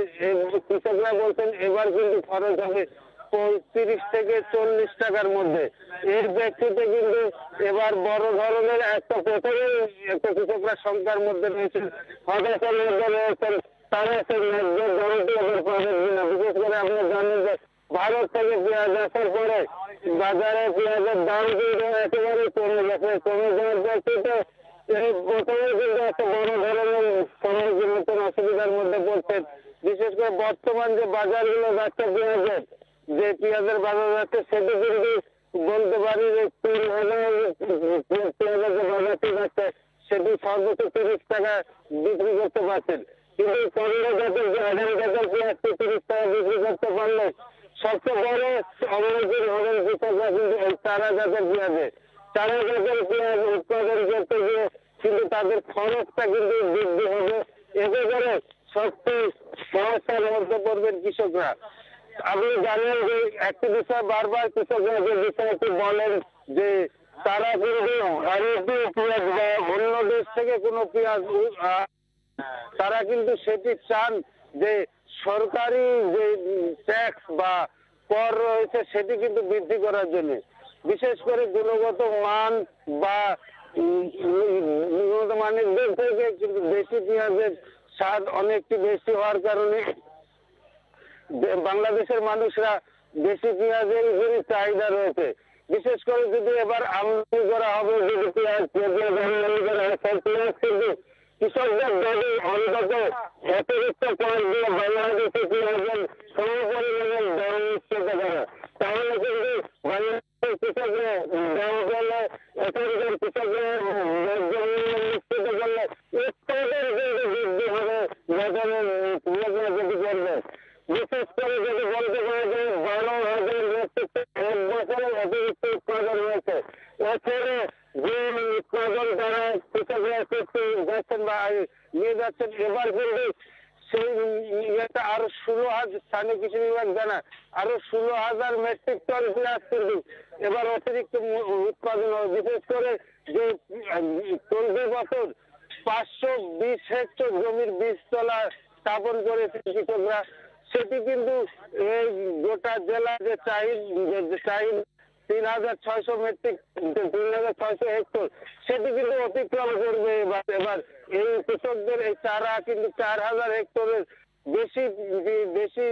কৃষকরা বলছেন এবার কিন্তু খরচ হবে 35 থেকে 40 টাকার মধ্যে। এর প্রেক্ষিতে কিন্তু এবার বড় ধরনের একটা কৃষকরা শঙ্কার মধ্যে রয়েছেন, হতাশার মধ্যে রয়েছেন। তারা বিশেষ করে আপনি জানেন যে ভারত থেকে পেঁয়াজ আসার পরে বাজারে পেঁয়াজের দাম কিন্তু একেবারে কমে গেছে। কমে যাওয়ার প্রেক্ষিতে প্রথমে কিন্তু একটা বড় ধরনের সম্মুখীন অসুবিধার মধ্যে পড়ছেন। বিশেষ করে বর্তমান যে বাজারগুলো যাচ্ছে পেঁয়াজের, যে পেঁয়াজের বাজার যাচ্ছে, সেটি কিন্তু বলতে পারি যে পেঁয়াজের যে বাজারটি যাচ্ছে সেটি সর্বোচ্চ 30 টাকা বিক্রি করতে পারছেন, কিন্তু 15 জাতের যে 18 জাতের পেঁয়াজকে 30 টাকা বিক্রি করতে পারলে সবচেয়ে বড় অবনতি হবেন কৃষকরা কিন্তু এই চারা জাতের পেঁয়াজে। চারা জাতের পেঁয়াজ উৎপাদন করতে গিয়ে কিন্তু তাদের খরচটা কিন্তু বৃদ্ধি হবে, এতে করে সত্যি সমস্যার মধ্যে পড়বেন কৃষকরা। আপনি জানেন যে একটি বিষয় বারবার কৃষকরা যে বিষয়টি বলেন যে তারা কিন্তু ভারতীয় পেঁয়াজ বা অন্য দেশ থেকে কোনো পেঁয়াজ তারা কিন্তু সেটি চান যে সরকারি যে ট্যাক্স বা কর রয়েছে সেটি কিন্তু বৃদ্ধি করার জন্য, বিশেষ করে গুণগত মান বা গুণগত মানের দিক থেকে কিন্তু দেশি পেঁয়াজের স্বাদ অনেকটি বেশি হওয়ার কারণে বাংলাদেশের মানুষরা দেশি পেঁয়াজের উপরই চাহিদা রয়েছে। বিশেষ করে যদি এবার আমদানি করা হবে, যদি পেঁয়াজ কিন্তু কৃষকদের দাবি অন্তত অতিরিক্ত কর দিয়ে বাংলাদেশি পেঁয়াজের সমপরিমাণের দাম নিশ্চিত করা, তাহলে কিন্তু বাংলাদেশের কৃষকরা দাম করলে এখানকার কৃষকরা নিশ্চিত করলে উৎপাদন কিন্তু বৃদ্ধি হবে, বাজারের যদি করবে। বিশেষ করে যদি বলতে পারে যে 12,000 মেট্রিক টন এক বছরে অতিরিক্ত উৎপাদন হয়েছে, এছাড়া যে উৎপাদন তারা কৃষকরা করতে যাচ্ছেন বা নিয়ে যাচ্ছেন, এবার কিন্তু সেই ইয়েটা আরো 16,000 স্থানীয় কৃষি বিভাগ জানা আরো 16,000 মেট্রিক টন পেঁয়াজ কিন্তু এবার অতিরিক্ত উৎপাদন হবে। বিশেষ করে যে চলতি বছর 520 হেক্টর জমির বীজতলা স্থাপন করেছে কৃষকরা, সেটি কিন্তু এই গোটা জেলা যে চাহিদা 3,600 মেট্রিক 3,600 হেক্টর সেটি কিন্তু অতিক্রম করবে। এবার এই কৃষকদের এই চারা কিন্তু 4,000 হেক্টরের বেশি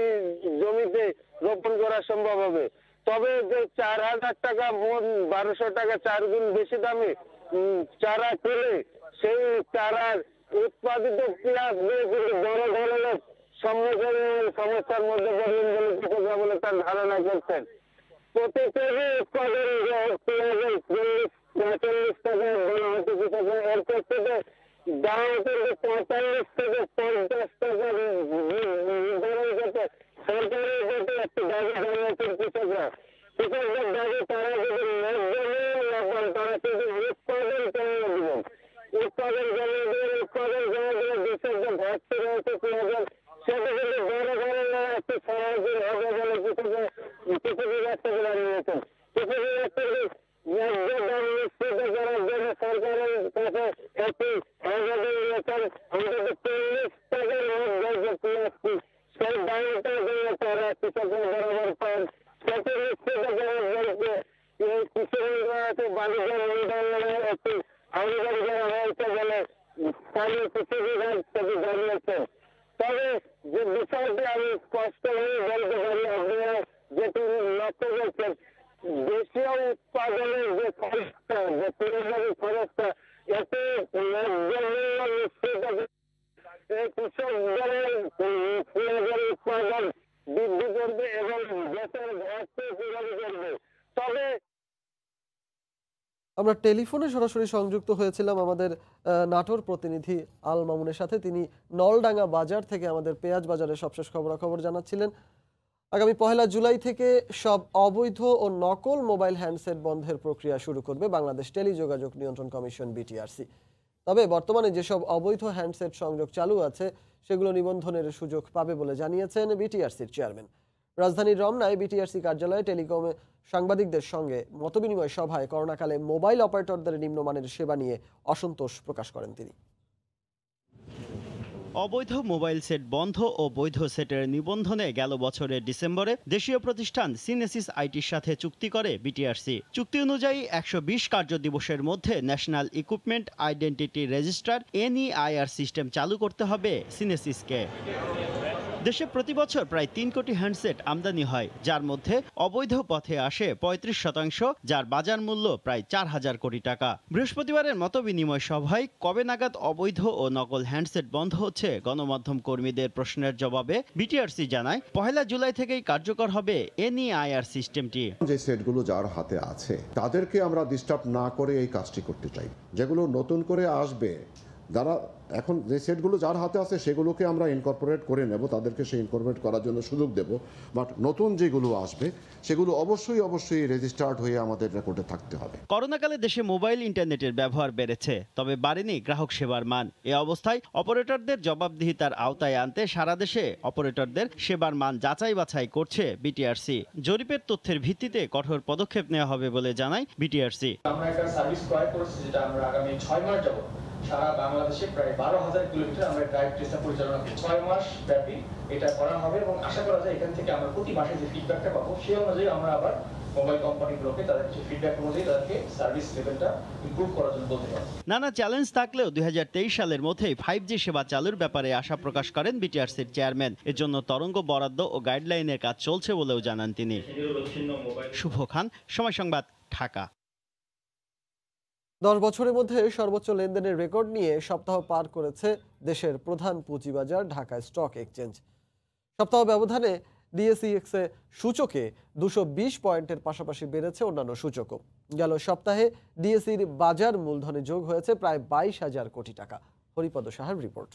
জমিতে রোপণ করা সম্ভব হবে। তবে যে 4,000 টাকা মন 1,200 টাকা 4 গুণ বেশি দামে চারা কিনে সেই চারার উৎপাদিত পেঁয়াজ দিয়ে কিন্তু বড় ধরনের সমস্যার মধ্যে পড়বেন বলে কৃষকরা বলে তার ধারণা করছেন। প্রতি কেজি উৎপাদন পেঁয়াজের 40 টাকা বলা হচ্ছে কৃষকরা, এর ক্ষেত্রে দাম কিন্তু 45 থেকে 50 টাকা নির্ধারণ করতে সরকারের প্রতি একটি দাবি জানিয়েছেন কৃষকরা। কৃষকদের দাবি তারা যদি তারা কিন্তু উৎপাদন কমিয়ে দেবেন, উৎপাদন কমিয়ে দেবেন, উৎপাদন কমিয়ে দেবেন। দেশের যে ঘাটতি রয়েছে পেঁয়াজের সেটা কিন্তু বড় ধরনের একটি সমাধান হবে বলে কৃষি বিভাগ থেকে জানিয়েছেন। কৃষি বিভাগ থেকে ন্যায্য দাম নিশ্চিত করার জন্য সরকারের কাছে একটি আবেদন রয়েছেন, অন্তত 40 টাকা পেঁয়াজটি সেই দামটা দিয়ে তারা কৃষকরা বরাবর পান, সেটি নিশ্চিত করার জন্য এই কৃষি বিভাগে বাণিজ্য মন্ত্রণালয়ের একটি আবেদন করা হয়েছে বলে স্থানীয় কৃষি বিভাগ থেকে জানিয়েছেন। তবে যে বিষয়টি আমি স্পষ্ট হয়ে বলতে পারি, আপনারা যেটি লক্ষ্য করছেন দেশীয় উৎপাদনের যে খরচটা, যে পেঁয়াজের খরচটা এতে নিশ্চিত এই কৃষকদের পেঁয়াজের উৎপাদন বৃদ্ধি করবে এবং দেশের ঘাটতি পূরণ করবে। তবে আমরা টেলিফোনে সরাসরি সংযুক্ত হয়েছিলাম আমাদের নাটোর প্রতিনিধি আল মামুনের সাথে। তিনি নলডাঙ্গা বাজার থেকে আমাদের পেঁয়াজ বাজারের সবশেষ খবরাখবর জানাচ্ছিলেন। আগামী 1 জুলাই থেকে সব অবৈধ ও নকল মোবাইল হ্যান্ডসেট বন্ধের প্রক্রিয়া শুরু করবে বাংলাদেশ টেলিযোগাযোগ নিয়ন্ত্রণ কমিশন বিটিআরসি। তবে বর্তমানে যেসব অবৈধ হ্যান্ডসেট সংযোগ চালু আছে সেগুলো নিবন্ধনের সুযোগ পাবে বলে জানিয়েছেন বিটিআরসির চেয়ারম্যান। রাজধানীর রমনায় বিটিআরসি কার্যালয়ে টেলিকমে সাংবাদিকদের সঙ্গে মতবিনিময় সভায় করোনাকালে মোবাইল অপারেটরদের নিম্নমানের সেবা নিয়ে অসন্তোষ প্রকাশ করেন তিনি। অবৈধ মোবাইল সেট বন্ধ ও বৈধ সেটের নিবন্ধনে গেল বছরের ডিসেম্বরে দেশীয় প্রতিষ্ঠান সিনেসিস আইটির সাথে চুক্তি করে বিটিআরসি। চুক্তি অনুযায়ী 120 কার্য দিবসের মধ্যে national equipment identity register NEIR system চালু করতে হবে সিনেসিসকে। দেশে প্রতি বছর প্রায় 3 কোটি হ্যান্ডসেট আমদানি হয়, যার মধ্যে অবৈধ পথে আসে 35%, যার বাজার মূল্য প্রায় 4,000 কোটি টাকা। বৃহস্পতিবারের মত বিনিময় সভায় কবে নাগাদ অবৈধ ও নকল হ্যান্ডসেট বন্ধ হচ্ছে গণমাধ্যম কর্মীদের প্রশ্নের জবাবে বিটিআরসি জানায় 1 জুলাই থেকেই কার্যকর হবে এনইআইআর সিস্টেমটি। যে সেটগুলো যার হাতে আছে তাদেরকে আমরা ডিস্টার্ব না করে এই কাজটি করতে চাই। যেগুলো নতুন করে আসবে, যারা এখন যে সেটগুলো যার হাতে আছে সেগুলোকে আমরা ইনকর্পোরেট করে নেব, তাদেরকে সেই ইনকর্পোরেট করার জন্য সুযোগ দেব। বাট নতুন যেগুলো আসবে সেগুলো অবশ্যই রেজিস্টার্ড হয়ে আমাদের রেকর্ডে থাকতে হবে। করোনাকালে দেশে মোবাইল ইন্টারনেটের ব্যবহার বেড়েছে, তবে বাড়েনি গ্রাহক সেবার মান। এ অবস্থায় অপারেটরদের জবাবদিহিতার আওতায় আনতে সারা দেশে অপারেটরদের সেবার মান যাচাই বাছাই করছে বিটিআরসি। জরিপের তথ্যের ভিত্তিতে কঠোর পদক্ষেপ নেওয়া হবে বলে জানায় বিটিআরসি। আমরা একটা সার্ভিস ক্রয় করেছি, যেটা আমরা আগামী 6 মাস যাবত সারা বাংলাদেশে প্রায় 12,000 কিলোমিটার আমরা ড্রাইভ টেস্ট পরিচালনা করি। 6 মাস ব্যাপী এটা করা হবে এবং আশা করা যায় এখান থেকে আমরা প্রতি মাসে যে ফিডব্যাকটা পাবো সেই অনুযায়ী আমরা আবার মোবাইল কোম্পানিগুলোকে তাদের যে ফিডব্যাক অনুযায়ী তাদেরকে সার্ভিস লেভেলটা ইমপ্রুভ করার জন্য বলতে পারবো। নানা চ্যালেঞ্জ থাকলেও 2023 সালের মধ্যেই 5G সেবা চালুর ব্যাপারে আশা প্রকাশ করেন বিটিআরসির চেয়ারম্যান। এর জন্য তরঙ্গ বরাদ্দ ও গাইডলাইনের কাজ চলছে বলেও জানান তিনি। শুভ খান, সময় সংবাদ, ঢাকা। 10 বছরের মধ্যে সর্বোচ্চ লেনদেনের রেকর্ড নিয়ে সপ্তাহ পার করেছে দেশের প্রধান পুঁজিবাজার ঢাকা স্টক এক্সচেঞ্জ। সপ্তাহ ব্যবধানে ডিএসইএক্স সূচকে 220 পয়েন্টের পাশাপাশি বেড়েছে অন্যান্য সূচকও। গেল সপ্তাহে ডিএসইর বাজার মূলধনে যোগ হয়েছে প্রায় 22,000 কোটি টাকা। হরিপদ সাহার রিপোর্ট।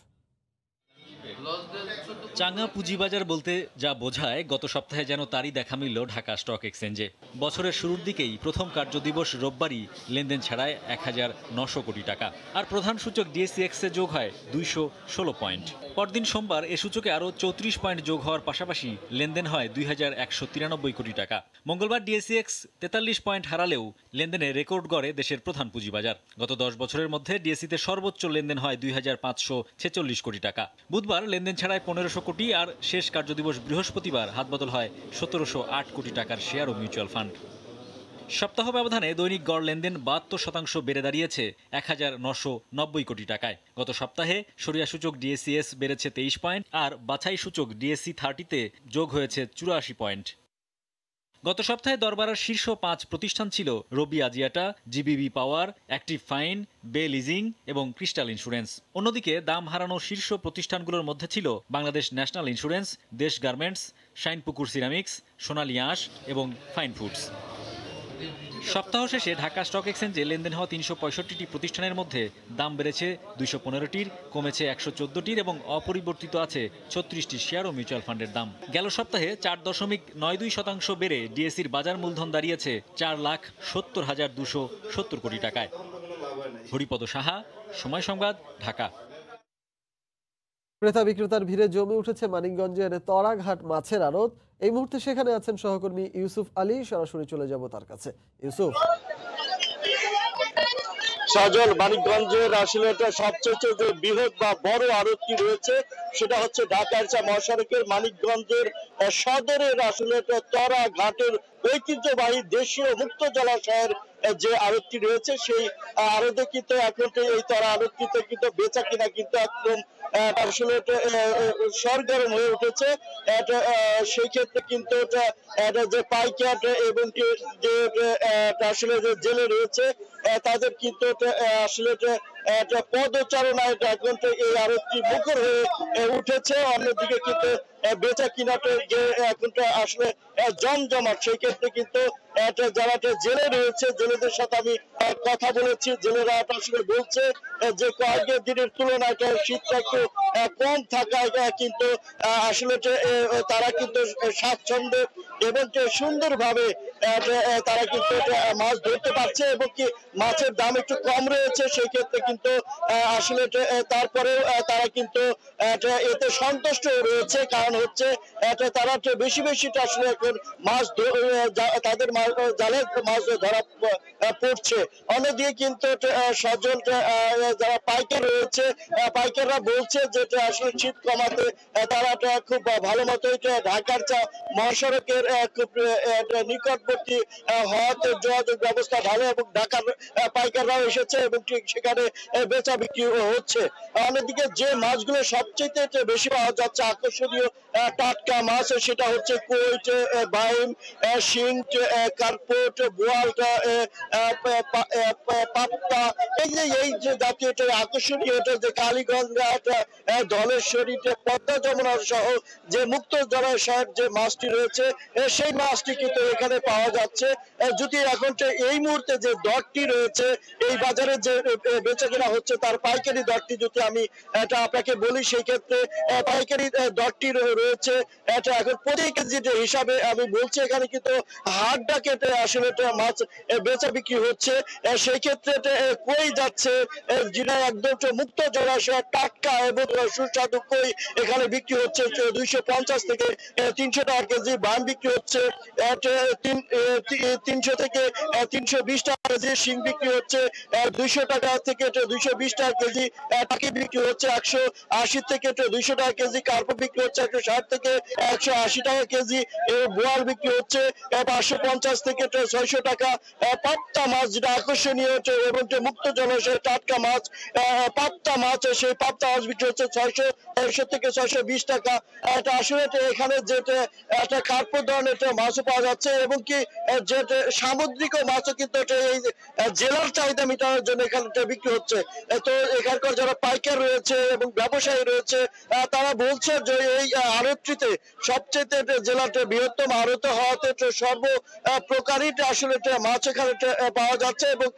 চাঙ্গা পুঁজিবাজার বলতে যা বোঝায় গত সপ্তাহে যেন তারই দেখা মিলল ঢাকা স্টক এক্সচেঞ্জে। বছরের শুরুর দিকেই প্রথম কার্যদিবস রোববারই লেনদেন ছাড়ায় 1,900 কোটি টাকা, আর প্রধান সূচক ডিএসইএক্সে যোগ হয় 216 পয়েন্ট। পরদিন সোমবার এ সূচকে আরও 34 পয়েন্ট যোগ হওয়ার পাশাপাশি লেনদেন হয় 2,193 কোটি টাকা। মঙ্গলবার ডিএসইএক্স 43 পয়েন্ট হারালেও লেনদেনে রেকর্ড গড়ে দেশের প্রধান পুঁজিবাজার। গত 10 বছরের মধ্যে ডিএসইতে সর্বোচ্চ লেনদেন হয় 2,546 কোটি টাকা। বুধবার লেনদেন ছাড়ায় 1,500 কোটি, আর শেষ কার্যদিবস বৃহস্পতিবার হাতবদল হয় 1,708 কোটি টাকার শেয়ার ও মিউচুয়াল ফান্ড। সপ্তাহ ব্যবধানে দৈনিক গড় লেনদেন 72% বেড়ে দাঁড়িয়েছে 1,990 কোটি টাকায়। গত সপ্তাহে সরিয়া সূচক ডিএসইএস বেড়েছে 23 পয়েন্ট, আর বাছাই সূচক ডিএসসি 30-তে যোগ হয়েছে 84 পয়েন্ট। গত সপ্তাহে দরবারের শীর্ষ 5 প্রতিষ্ঠান ছিল রবি আজিয়াটা, জিবিবি পাওয়ার, অ্যাক্টিভ ফাইন, বে লিজিং এবং ক্রিস্টাল ইন্স্যুরেন্স। অন্যদিকে দাম হারানো শীর্ষ প্রতিষ্ঠানগুলোর মধ্যে ছিল বাংলাদেশ ন্যাশনাল ইন্স্যুরেন্স, দেশ গার্মেন্টস, শাইনপুকুর সিরামিক্স, সোনালী আঁশ এবং ফাইন ফুডস। সপ্তাহ শেষে ঢাকা স্টক এক্সচেঞ্জে লেনদেন হওয়া 365টি প্রতিষ্ঠানের মধ্যে দাম বেড়েছে 215টির, কমেছে 114টির এবং অপরিবর্তিত আছে 36টি শেয়ার ও মিউচুয়াল ফান্ডের দাম। গেল সপ্তাহে 4.92% বেড়ে ডিএসইর বাজার মূলধন দাঁড়িয়েছে 4,70,270 কোটি টাকায়। হরিপদ সাহা, সময় সংবাদ, ঢাকা। ক্রেতা বিক্রেতার ভিড়ে জমে উঠেছে মানিকগঞ্জের তরাঘাট মাছের আড়ত। এই মুহূর্তে সেখানে আছেন সহকর্মী ইউসুফ আলী, সরাসরি চলে যাব তার কাছে। ইউসুফ। সজল, মানিকগঞ্জের আসলে এটা সবচেয়ে যে বৃহৎ বা বড় আড়তটি রয়েছে সেটা হচ্ছে ঢাকার মহাসড়কের মানিকগঞ্জের সদরের আসলে তরা ঘাটের ঐতিহ্যবাহী দেশীয় মুক্ত জলাশয়ের যে আড়তটি রয়েছে সেই আড়তে কিন্তু এখন এই তরা আড়তটিতে কিন্তু বেচা কিনা কিন্তু একদম আসলে সরগরম হয়ে উঠেছে। সেই ক্ষেত্রে কিন্তু যে পাইকার এবং যে আসলে যে জেলে রয়েছে তাদের কিন্তু আসলে পদচারণায় এখন এই আড়তটি মুখর হয়ে উঠেছে। অন্যদিকে কিন্তু বেচা কিনাতে যে এখন আসলে জমজমাট, সেই ক্ষেত্রে কিন্তু যারা জেলে রয়েছে জেলেদের সাথে আমি কথা বলেছি। জেলেরা আসলে বলছে যে কয়েকদিন দিনের তুলনায় শীতটা একটু কম থাকায় কিন্তু আসলে তারা কিন্তু স্বাচ্ছন্দ্যে এবং সুন্দরভাবে তারা কিন্তু মাছ ধরতে পারছে এবং কি মাছের দাম একটু কম রয়েছে। সেই ক্ষেত্রে কিন্তু আসলে তারপরেও তারা কিন্তু এতে সন্তুষ্ট রয়েছে, কারণ হচ্ছে তারা বেশি বেশিটা আসলে এখন মাছ তাদের জালে মাছ ধরা পড়ছে। অন্যদিকে কিন্তু সজল যারা পাইকার রয়েছে পাইকাররা বলছে যে আসলে শীত কমাতে তারা খুব ভালো মতো ঢাকার মহাসড়কের নিকটবর্তী হওয়াতে যোগাযোগ ব্যবস্থা ভালো এবং ঢাকার পাইকাররাও এসেছে এবং ঠিক সেখানে বেচা বিক্রি হচ্ছে। অন্যদিকে যে মাছগুলো সবচেয়ে বেশি পাওয়া যাচ্ছে আকর্ষণীয় টাটকা মাছ, সেটা হচ্ছে কই, বাইম, শিং, কার্পোট, বোয়াল, পাপ্তা, এই যে জাতীয় আকর্ষণীয় যে কালীগঞ্জ, ধলেশ্বরী, পদ্মা যমুনা সহ যে মুক্ত জলাশয়ের যে মাছটি রয়েছে সেই মাছটি কিন্তু এখানে পাওয়া যাচ্ছে। যদি এখন এই মুহূর্তে যে দরটি রয়েছে এই বাজারে যে বেচা কেনা হচ্ছে তার পাইকারি দরটি যদি আমি এটা আপনাকে বলি, সেই ক্ষেত্রে পাইকারি দরটি রয়েছে এটা এখন প্রতি কেজি হিসাবে আমি বলছি, এখানে কিন্তু হাড়টা কেটে আসলে মাছ বেচা বিক্রি হচ্ছে। সেই ক্ষেত্রে কই যাচ্ছে যেটা একদম মুক্ত জলাশয় টাটকা এবং সুস্বাদু কই এখানে বিক্রি হচ্ছে 250 থেকে 300 টাকা কেজি। বাম বিক্রি হচ্ছে 300 থেকে 320 টাকা কেজি। শিং বিক্রি হচ্ছে 200 টাকা থেকে 220 টাকা কেজি। টাকি বিক্রি হচ্ছে 180 থেকে 200 টাকা কেজি। কার্পো বিক্রি হচ্ছে 160 থেকে 180 টাকা কেজি। বোয়াল বিক্রি হচ্ছে 550 থেকে 600 টাকা। পাপ্তা মাছ যেটা আকর্ষণীয় এবং মুক্ত জলাশয়ের টাটকা মাছ, পাপ্তা মাছ, সেই পাপ্তা মাছ বিক্রি হচ্ছে 600 থেকে 620 টাকা। এটা আসলে এখানে যেটা একটা কার্পো ধরনের মাছও পাওয়া যাচ্ছে এবং কি যে সামুদ্রিক মাছও কিন্তু এই জেলার চাহিদা মেটানোর জন্য এখানে বিক্রি হচ্ছে। তো এখানকার যারা পাইকার রয়েছে এবং ব্যবসায়ী রয়েছে তারা বলছে যে এই আড়তটিতে সবচেয়ে জেলাতে বৃহত্তম আড়ত হওয়াতে সর্ব প্রকারই আসলে মাছ এখানে পাওয়া যাচ্ছে এবং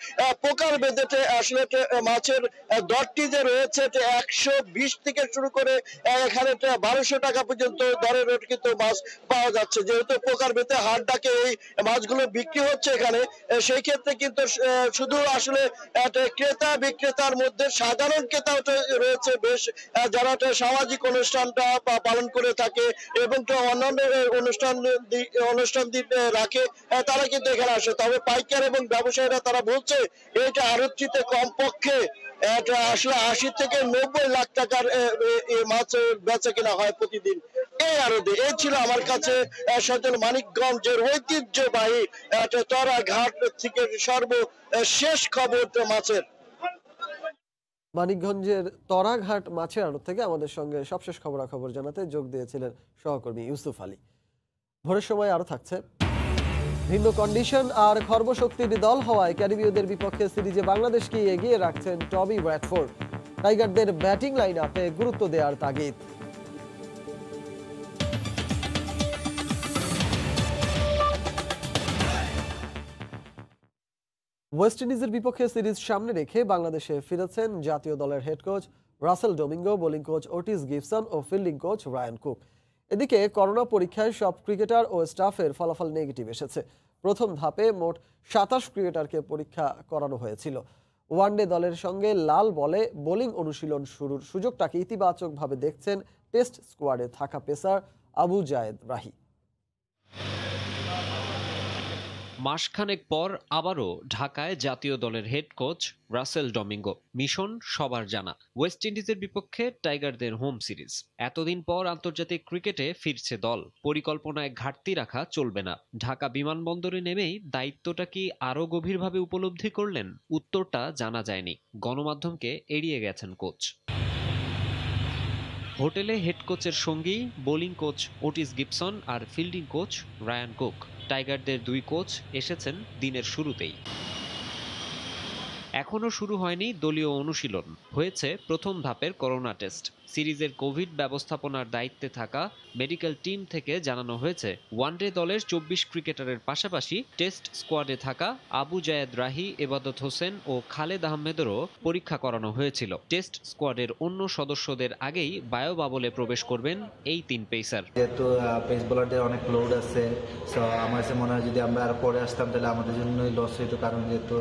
প্রকার বেঁধে আসলে মাছের দরটি যে রয়েছে 120 থেকে শুরু করে এখানে 1200 টাকা পর্যন্ত দরের কিন্তু মাছ পাওয়া যাচ্ছে। যেহেতু প্রকার বেঁধে হাট ডাকে এই মাছগুলো বিক্রি হচ্ছে এখানে, সেই ক্ষেত্রে কিন্তু শুধু আসলে ক্রেতা বিক্রেতার মধ্যে সাধারণ ক্রেতাও রয়েছে বেশ, যারা সামাজিক অনুষ্ঠানটা পালন করে থাকে এবং অন্যান্য অনুষ্ঠান রাখে তারা কিন্তু এখানে আসে। তবে পাইকার এবং ব্যবসায়ীরা তারা বলছে এইটা আড়তটিতে কমপক্ষে আসলে 80 থেকে 90 লাখ টাকার মাছ বেচা কেনা হয় প্রতিদিন এই আড়তে। এই ছিল আমার কাছে সচল মানিকগঞ্জের ঐতিহ্যবাহী তরা ঘাট থেকে সর্বশেষ খবর মাছের। মানিকগঞ্জের তরাঘাট মাছের আড়ত থেকে আমাদের সঙ্গে সবশেষ খবরাখবর জানাতে যোগ দিয়েছিলেন সহকর্মী ইউসুফ আলী। ভোরের সময় আরো থাকছে ভিন্ন কন্ডিশন আর খর্বশক্তির দল হওয়ায় ক্যারিবীয়দের বিপক্ষে সিরিজে বাংলাদেশকে এগিয়ে রাখছেন টবি ব্র্যাডফোর্ড। টাইগারদের ব্যাটিং লাইন আপে গুরুত্ব দেওয়ার তাগিদ। ওয়েস্ট ইন্ডিজের বিপক্ষে সিরিজ সামনে রেখে বাংলাদেশে ফিরেছেন জাতীয় দলের head coach Russell Domingo, bowling coach Otis Gibson ও ফিল্ডিং কোচ রায়ান কুক। এদিকে করোনা পরীক্ষায় সব ক্রিকেটার ও স্টাফের ফলাফল নেগেটিভ এসেছে। প্রথম ধাপে মোট 27 ক্রিকেটারকে পরীক্ষা করানো হয়েছিল। ওয়ানডে দলের সঙ্গে লাল বলে বোলিং অনুশীলন শুরুর সুযোগটাকে ইতিবাচকভাবে দেখছেন টেস্ট স্কোয়াডে থাকা পেসার আবু জায়েদ রাহি। মাসখানেক পর আবারও ঢাকায় জাতীয় দলের head coach Russell Domingo. Mission সবার জানা, ওয়েস্ট ইন্ডিজের বিপক্ষে টাইগারদের হোম সিরিজ। এতদিন পর আন্তর্জাতিক ক্রিকেটে ফিরছে দল, পরিকল্পনায় ঘাটতি রাখা চলবে না। ঢাকা বিমানবন্দরে নেমেই দায়িত্বটা কি আরও গভীরভাবে উপলব্ধি করলেন? উত্তরটা জানা যায়নি। গণমাধ্যমকে এড়িয়ে গেছেন কোচ। হোটেলে হেড কোচের সঙ্গী বোলিং কোচ ওটিস গিবসন আর ফিল্ডিং কোচ রায়ান কুক। টাইগারদের দুই কোচ এসেছেন দিনের শুরুতেই। এখনও শুরু হয়নি দলীয় অনুশীলন, হয়েছে প্রথম ধাপের করোনা টেস্ট। সিরিজের কোভিড ব্যবস্থাপনার দায়িত্বে থাকা মেডিকেল টিম থেকে জানানো হয়েছে ওয়ানডে দলের 24 ক্রিকেটারের পাশাপাশি টেস্ট স্কোয়াডে থাকা আবু জায়েদ রাহি, এবাদত হোসেন ও খালেদ আহমেদেরও পরীক্ষা করানো হয়েছিল। টেস্ট স্কোয়াডের অন্য সদস্যদের আগেই বায়ো বাবলে প্রবেশ করবেন এই 3 পেসার। যেহেতু পেস বোলারদের অনেক লোড আছে, সো আমার কাছে মনে হয় যদি আমরা আর পরে আসতাম তাহলে আমাদের জন্যই লস হইতো, কারণ যেহেতু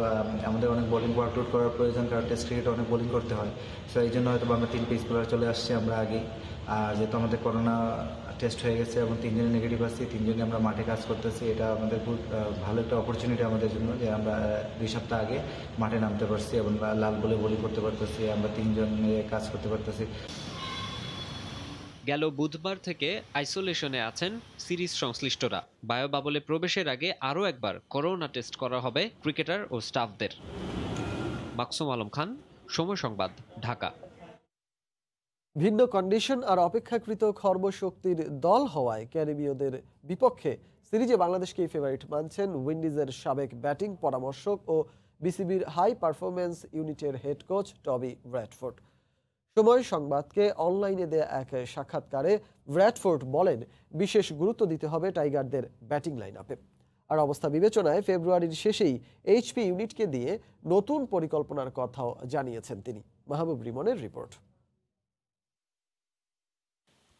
আমাদের অনেক বোলিং ওয়ার্কআউট করার প্রয়োজন, কারণ টেস্ট ক্রিকেটে অনেক বোলিং করতে হয়। সো এই জন্য হয়তো আমরা 3 পেস বোলার চলে আসছি আমরা আগে। আর যেহেতু আমাদের করোনা টেস্ট হয়ে গেছে এবং 3 জনের নেগেটিভ আসছে, 3 জনই আমরা মাঠে কাজ করতেছি। এটা আমাদের খুব ভালো একটা অপরচুনিটি আমাদের জন্য যে আমরা 2 সপ্তাহ আগে মাঠে নামতে পারছি এবং লাল বলে বোলিং করতে পারতেছি, আমরা 3 জন কাজ করতে পারতেছি। গেল বুধবার থেকে আইসোলেশনে আছেন সিরিজ সংশ্লিষ্টরা। বায়োবাবলে প্রবেশের আগে আরও একবার করোনা টেস্ট করা হবে ক্রিকেটার ও স্টাফদের। মাকসুম আলম খান, সময় সংবাদ, ঢাকা। ভিন্ন কন্ডিশন আর অপেক্ষাকৃত খর্বশক্তির দল হওয়ায় ক্যারিবীয়দের বিপক্ষে সিরিজে বাংলাদেশকেই ফেভারিট মানছেন উইন্ডিজের সাবেক ব্যাটিং পরামর্শক ও বিসিবির হাই পারফরম্যান্স ইউনিটের হেড কোচ টবি ব্র্যাডফোর্ড। সময় সংবাদকে অনলাইনে দেয়া এক সাক্ষাৎকারে ব্র্যাডফোর্ড বলেন, বিশেষ গুরুত্ব দিতে হবে টাইগারদের ব্যাটিং লাইন আপে। আর অবস্থা বিবেচনায় ফেব্রুয়ারির শেষেই এইচপি ইউনিটকে দিয়ে নতুন পরিকল্পনার কথাও জানিয়েছেন তিনি। মাহবুব রিমনের রিপোর্ট।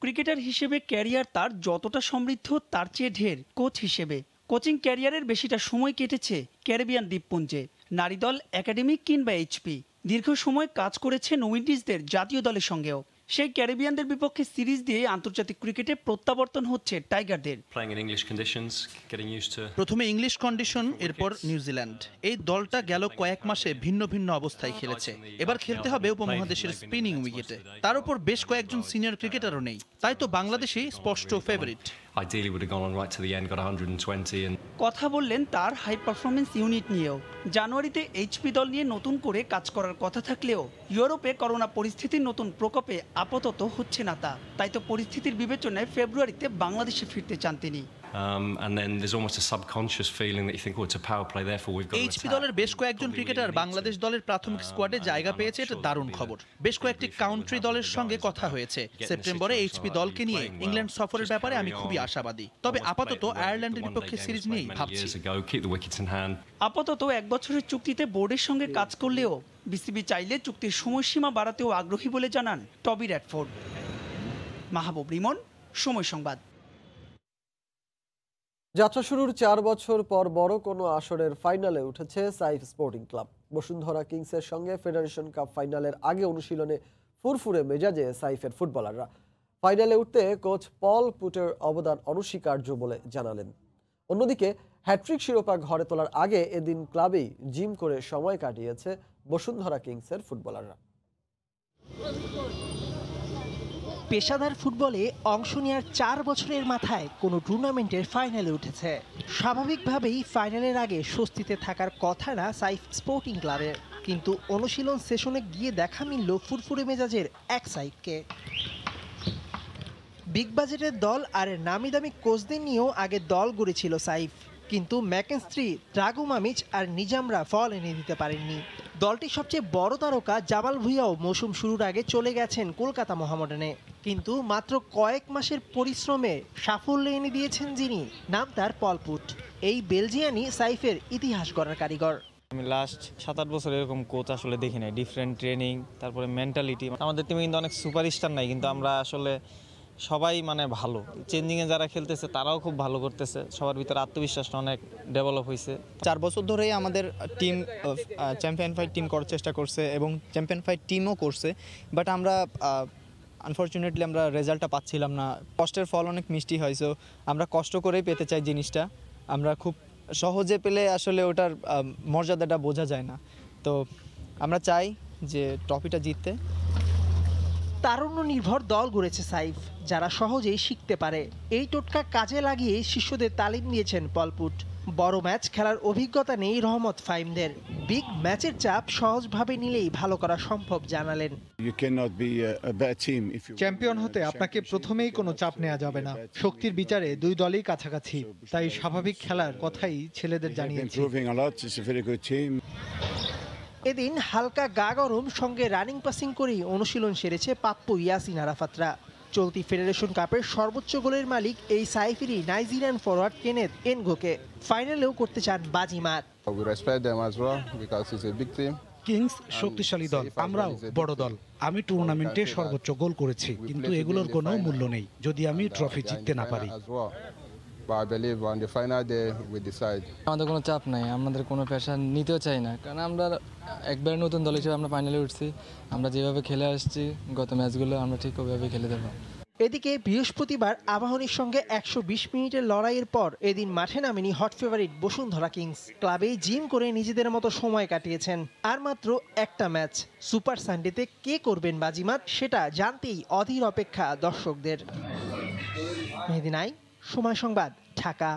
ক্রিকেটার হিসেবে ক্যারিয়ার তার যতটা সমৃদ্ধ তার চেয়ে ঢের কোচ হিসেবে কোচিং ক্যারিয়ারের বেশিটা সময় কেটেছে ক্যারিবিয়ান দ্বীপপুঞ্জে, নারী দল, একাডেমি কিংবা এইচপি। দীর্ঘ সময় কাজ করেছেন উইন্ডিজদের জাতীয় দলের সঙ্গেও। সেই ক্যারিবিয়ানদের বিপক্ষে সিরিজ দিয়ে আন্তর্জাতিক ক্রিকেটে প্রত্যাবর্তন হচ্ছে টাইগারদের। প্রথমে ইংলিশ কন্ডিশন, এরপর নিউজিল্যান্ড। এই দলটা গেল কয়েক মাসে ভিন্ন ভিন্ন অবস্থায় খেলেছে। এবার খেলতে হবে উপমহাদেশের স্পিনিং উইকেটে। তার উপর বেশ কয়েকজন সিনিয়র ক্রিকেটারও নেই, তাই তো বাংলাদেশই স্পষ্ট ফেভারিট। কথা বললেন তার হাই পারফরমেন্স ইউনিট নিয়েও। জানুয়ারিতে এইচপি দল নিয়ে নতুন করে কাজ করার কথা থাকলেও ইউরোপে করোনা পরিস্থিতির নতুন প্রকোপে আপাতত হচ্ছে না তা। তাই তো পরিস্থিতির বিবেচনায় ফেব্রুয়ারিতে বাংলাদেশে ফিরতে চান তিনি। এইচপি দলের বেশ কয়েকজন ক্রিকেটার বাংলাদেশ দলের প্রাথমিক স্কোয়াডে জায়গা পেয়েছে, এটা দারুণ খবর। বেশ কয়েকটি কাউন্ট্রি দলের সঙ্গে কথা হয়েছে। সেপ্টেম্বরে এইচপি দলকে নিয়ে ইংল্যান্ড সফরের ব্যাপারে আমি খুবই আশাবাদী। তবে আপাতত আয়ারল্যান্ডের বিপক্ষে সিরিজ নিয়েই ভাবছি। আপাতত 1 বছরের চুক্তিতে বোর্ডের সঙ্গে কাজ করলেও বিসিবি চাইলে চুক্তির সময়সীমা বাড়াতেও আগ্রহী বলে জানান টবি ব্র্যাডফোর্ড। মাহবুব রিমন, সময় সংবাদ। যাত্রা শুরুর 4 বছর পর বড় কোনো আসরের ফাইনালে উঠেছে সাইফ স্পোর্টিং ক্লাব। বসুন্ধরা কিংসের সঙ্গে ফেডারেশন কাপ ফাইনালের আগে অনুশীলনে ফুরফুরে মেজাজে সাইফের ফুটবলাররা। ফাইনালে উঠতে কোচ পল পুটের অবদান অনস্বীকার্য বলে জানালেন। অন্যদিকে হ্যাট্রিক শিরোপা ঘরে তোলার আগে এদিন ক্লাবেই জিম করে সময় কাটিয়েছে বসুন্ধরা কিংসের ফুটবলাররা। পেশাদার ফুটবলে অংশ নেওয়ার 4 বছরের মাথায় কোনো টুর্নামেন্টের ফাইনালে উঠেছে। স্বাভাবিকভাবেই ফাইনালের আগে স্বস্তিতে থাকার কথা না সাইফ স্পোর্টিং ক্লাবের, কিন্তু অনুশীলন সেশনে গিয়ে দেখা মিলল ফুরফুরে মেজাজের এক সাইফকে। বিগ বাজেটের দল আর নামি দামি কোচদের নিয়েও আগে দল গড়েছিল সাইফ, কিন্তু ম্যাকেন্সট্রি, ড্রাগো মামিচ আর নিজামরা ফল এনে দিতে পারেননি। দলটির সবচেয়ে বড় তারকা জামাল ভুঁইয়াও মৌসুম শুরুর আগে চলে গেছেন কলকাতা মোহামেডানে, কিন্তু মাত্র কয়েক মাসের পরিশ্রমে সাফল্য এনে দিয়েছেন যিনি, নাম তার পল পুট। এই বেলজিয়ানই সাইফের ইতিহাস গড়ার কারিগর। আমি লাস্ট 7-8 বছর এরকম কোচ আসলে দেখি নাই। ডিফারেন্ট ট্রেনিং, তারপরে মেন্টালিটি। আমাদের টিমে কিন্তু অনেক সুপারস্টার নাই, কিন্তু আমরা আসলে সবাই মানে ভালো। চেঞ্জিংয়ে যারা খেলতেছে তারাও খুব ভালো করতেছে। সবার ভিতরে আত্মবিশ্বাসটা অনেক ডেভেলপ হয়েছে। 4 বছর ধরেই আমাদের টিম চ্যাম্পিয়ন ফাইট টিম করার চেষ্টা করছে এবং চ্যাম্পিয়ন ফাইট টিমও করছে, বাট আমরা আনফর্চুনেটলি আমরা রেজাল্টটা পাচ্ছিলাম না। কষ্টের ফল অনেক মিষ্টি হয়েছে। আমরা কষ্ট করেই পেতে চাই জিনিসটা। আমরা খুব সহজে পেলে আসলে ওটার মর্যাদাটা বোঝা যায় না। তো আমরা চাই যে ট্রফিটা জিততে। তারুণ্য নির্ভর দল গড়েছে সাইফ, যারা সহজেই শিখতে পারে। এই টোটকা কাজে লাগিয়ে শিষ্যদের তালিম দিয়েছেন পলপুট। বড় ম্যাচ খেলার অভিজ্ঞতা নেই রহমত ফাইমদের। বিগ ম্যাচের চাপ সহজভাবে নিলেই ভালো করা সম্ভব জানালেন। চ্যাম্পিয়ন হতে আপনাকে প্রথমেই কোনো চাপ নেওয়া যাবে না। শক্তির বিচারে 2 দলই কাছাকাছি, তাই স্বাভাবিক খেলার কথাই ছেলেদের জানিয়েছি। এদিন হালকা গা গরম সঙ্গে রানিং পাসিং করেই অনুশীলন সেরেছে পাপ্পু, ইয়াসিন, আরাফাতরা। চলতি ফেডারেশন কাপের সর্বোচ্চ গোলের মালিক এই সাইফেরই নাইজেরিয়ান ফরওয়ার্ড কেনেথ এনগোকে ফাইনালেও করতে চান বাজিমাত। কিংস শক্তিশালী দল, আমরাও বড় দল। আমি টুর্নামেন্টে সর্বোচ্চ গোল করেছি, কিন্তু এগুলোর কোনো মূল্য নেই যদি আমি ট্রফি জিততে না পারি। আমাদের কোনো চাপ নাই, আমাদের কোনো প্রেশার নিতেও চাই না, কারণ আমরা একবার নতুন দল হিসেবে আমরা ফাইনালে উঠছি। আমরা যেভাবে খেলে আসছি গত ম্যাচগুলো, আমরা ঠিক ওইভাবে খেলে দেবো। এদিকে বৃহস্পতিবার আবাহনীর সঙ্গে 120 মিনিটের লড়াইয়ের পর এদিন মাঠে নামেনি হট ফেভারিট বসুন্ধরা কিংস। ক্লাবেই জিম করে নিজেদের মতো সময় কাটিয়েছেন। আর মাত্র একটা ম্যাচ সুপার সানডেতে কে করবেন বাজিমাত সেটা জানতেই অধীর অপেক্ষা দর্শকদের। মেহেদী নাই, সময় সংবাদ, ঢাকা।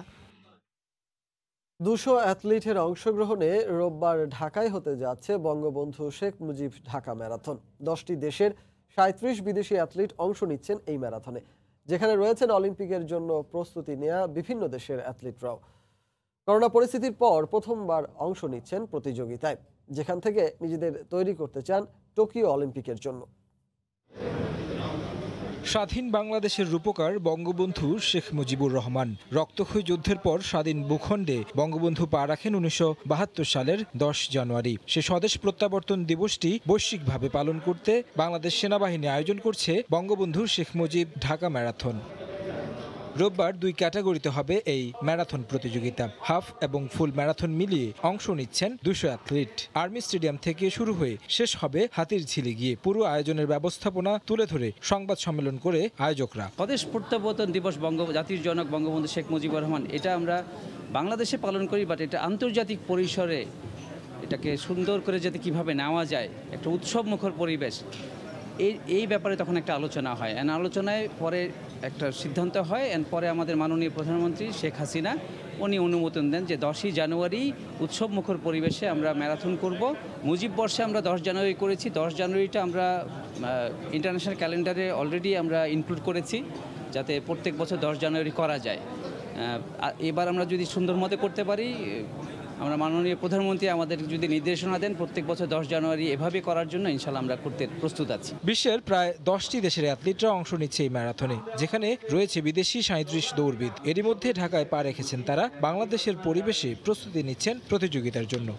200 অ্যাথলিটের অংশগ্রহণে রোববার ঢাকায় হতে যাচ্ছে বঙ্গবন্ধু শেখ মুজিব ঢাকা ম্যারাথন। 10টি দেশের 37 বিদেশি অ্যাথলিট অংশ নিচ্ছেন এই ম্যারাথনে, যেখানে রয়েছেন অলিম্পিকের জন্য প্রস্তুতি নেওয়া বিভিন্ন দেশের অ্যাথলিটরাও। করোনা পরিস্থিতির পর প্রথমবার অংশ নিচ্ছেন প্রতিযোগিতায়, যেখান থেকে নিজেদের তৈরি করতে চান টোকিও অলিম্পিকের জন্য। স্বাধীন বাংলাদেশের রূপকার বঙ্গবন্ধু শেখ মুজিবুর রহমান রক্তক্ষয়ী যুদ্ধের পর স্বাধীন ভূখণ্ডে বঙ্গবন্ধু পা রাখেন 1972 সালের 10 জানুয়ারি। সে স্বদেশ প্রত্যাবর্তন দিবসটি বৈশ্বিকভাবে পালন করতে বাংলাদেশ সেনাবাহিনী আয়োজন করছে বঙ্গবন্ধু শেখ মুজিব ঢাকা ম্যারাথন। রোববার 2 ক্যাটাগরিতে হবে এই ম্যারাথন প্রতিযোগিতা। হাফ এবং ফুল ম্যারাথন মিলিয়ে অংশ নিচ্ছেন 200 অ্যাথলিট। আর্মি স্টেডিয়াম থেকে শুরু হয়ে শেষ হবে হাতিরঝিলে গিয়ে। পুরো আয়োজনের ব্যবস্থাপনা তুলে ধরে সংবাদ সম্মেলন করে আয়োজকরা। স্বদেশ প্রত্যাবর্তন দিবস জাতির জনক বঙ্গবন্ধু শেখ মুজিবুর রহমান, এটা আমরা বাংলাদেশে পালন করি, বাট এটা আন্তর্জাতিক পরিসরে এটাকে সুন্দর করে যাতে কিভাবে নেওয়া যায়, একটা উৎসব মুখর পরিবেশ, এই ব্যাপারে তখন একটা আলোচনা হয়। আলোচনায় পরে একটা সিদ্ধান্ত হয়। পরে আমাদের মাননীয় প্রধানমন্ত্রী শেখ হাসিনা উনি অনুমোদন দেন যে 10ই জানুয়ারি উৎসব মুখর পরিবেশে আমরা ম্যারাথন করব। মুজিব বর্ষে আমরা 10 জানুয়ারি করেছি। 10 জানুয়ারিটা আমরা ইন্টারন্যাশনাল ক্যালেন্ডারে অলরেডি আমরা ইনক্লুড করেছি, যাতে প্রত্যেক বছর 10 জানুয়ারি করা যায়। এবার আমরা যদি সুন্দর মতো করতে পারি, আমরা মাননীয় প্রধানমন্ত্রী আমাদের যদি নির্দেশনা দেন প্রত্যেক বছর 10 জানুয়ারি এভাবে করার জন্য, ইনশাল্লাহ আমরা করতে প্রস্তুত আছি। বিশ্বের প্রায় 10টি দেশের অ্যাথলিটরা অংশ নিচ্ছে এই ম্যারাথনে, যেখানে রয়েছে বিদেশি 37 দৌড়বিদ। এরই মধ্যে ঢাকায় পা রেখেছেন তারা। বাংলাদেশের পরিবেশে প্রস্তুতি নিচ্ছেন প্রতিযোগিতার জন্য।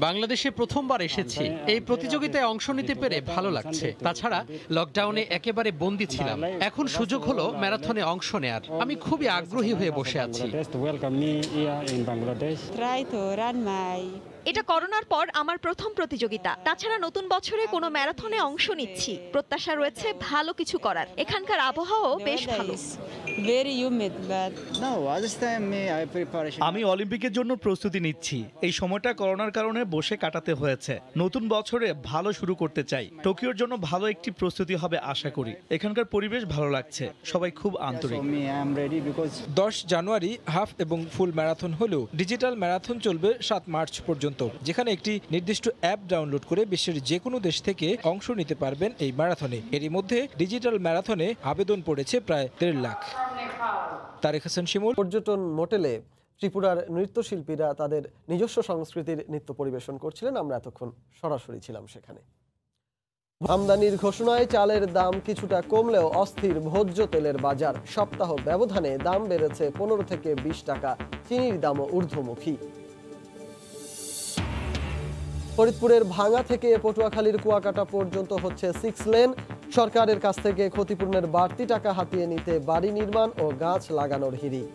বাংলাদেশে প্রথমবার এসেছি, এই প্রতিযোগিতায় অংশ নিতে পেরে ভালো লাগছে। তাছাড়া লকডাউনে একেবারে বন্দী ছিলাম, এখন সুযোগ হলো ম্যারাথনে অংশ নেয়ার। আমি খুবই আগ্রহী হয়ে বসে আছি। এটা করোনার পর আমার প্রথম প্রতিযোগিতা। তাছাড়া নতুন বছরে কোনো ম্যারাথনে অংশ নিচ্ছি, প্রত্যাশা রয়েছে ভালো কিছু করার। এখানকার আবহাওয়াও বেশ ভালো। আমি অলিম্পিকের জন্য প্রস্তুতি নিচ্ছি। এই সময়টা করোনার কারণে বসে কাটাতে হয়েছে। নতুন বছরে ভালো শুরু করতে চাই। টোকিওর জন্য ভালো একটি প্রস্তুতি হবে আশা করি। এখানকার পরিবেশ ভালো লাগছে, সবাই খুব আন্তরিক। 10 জানুয়ারি হাফ এবং ফুল ম্যারাথন হলেও ডিজিটাল ম্যারাথন চলবে 7 মার্চ পর্যন্ত, যেখানে একটি নির্দিষ্ট অ্যাপ ডাউনলোড করে বিশ্বের যে কোনো দেশ থেকে অংশ নিতে পারবেন এই ম্যারাথনে। এরই মধ্যে ডিজিটাল ম্যারাথনে আবেদন পড়েছে প্রায় 1.5 লাখ। তারেক হাসান শিমুল। পর্যটন মোটেলে ত্রিপুরার নৃত্যশিল্পীরা তাদের নিজস্ব সংস্কৃতির নৃত্য পরিবেশন করছিলেন। আমরা এতক্ষণ সরাসরি ছিলাম সেখানে। আমদানির ঘোষণায় চালের দাম কিছুটা কমলেও অস্থির ভোজ্য তেলের বাজার। সপ্তাহ ব্যবধানে দাম বেড়েছে 15 থেকে 20 টাকা। চিনির দামও ঊর্ধ্বমুখী। ফরিদপুরের ভাঙা থেকে পটুয়াখালীর কুয়াকাটা পর্যন্ত হচ্ছে 6 লেন। সরকারের কাছ থেকে ক্ষতিপূরণের বাড়তি টাকা হাতিয়ে নিতে বাড়ি নির্মাণ ও গাছ লাগানোর হিড়িক।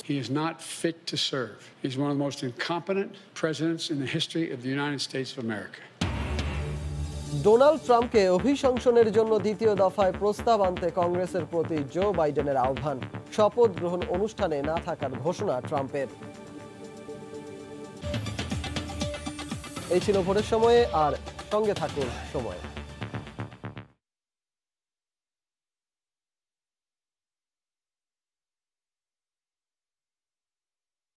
He is not fit to serve. He's one of the most incompetent presidents in the history of the United States of America. Donald ট্রাম্পকে অভিশংসনের জন্য দ্বিতীয় দফায় প্রস্তাব আনতে কংগ্রেসের প্রতি জো বাইডেনের আহ্বান। শপথ গ্রহণ অনুষ্ঠানে না থাকার ঘোষণা ট্রাম্পের। এই ছিল ভোরের সময়ে, আর সঙ্গে থাকুন সময়।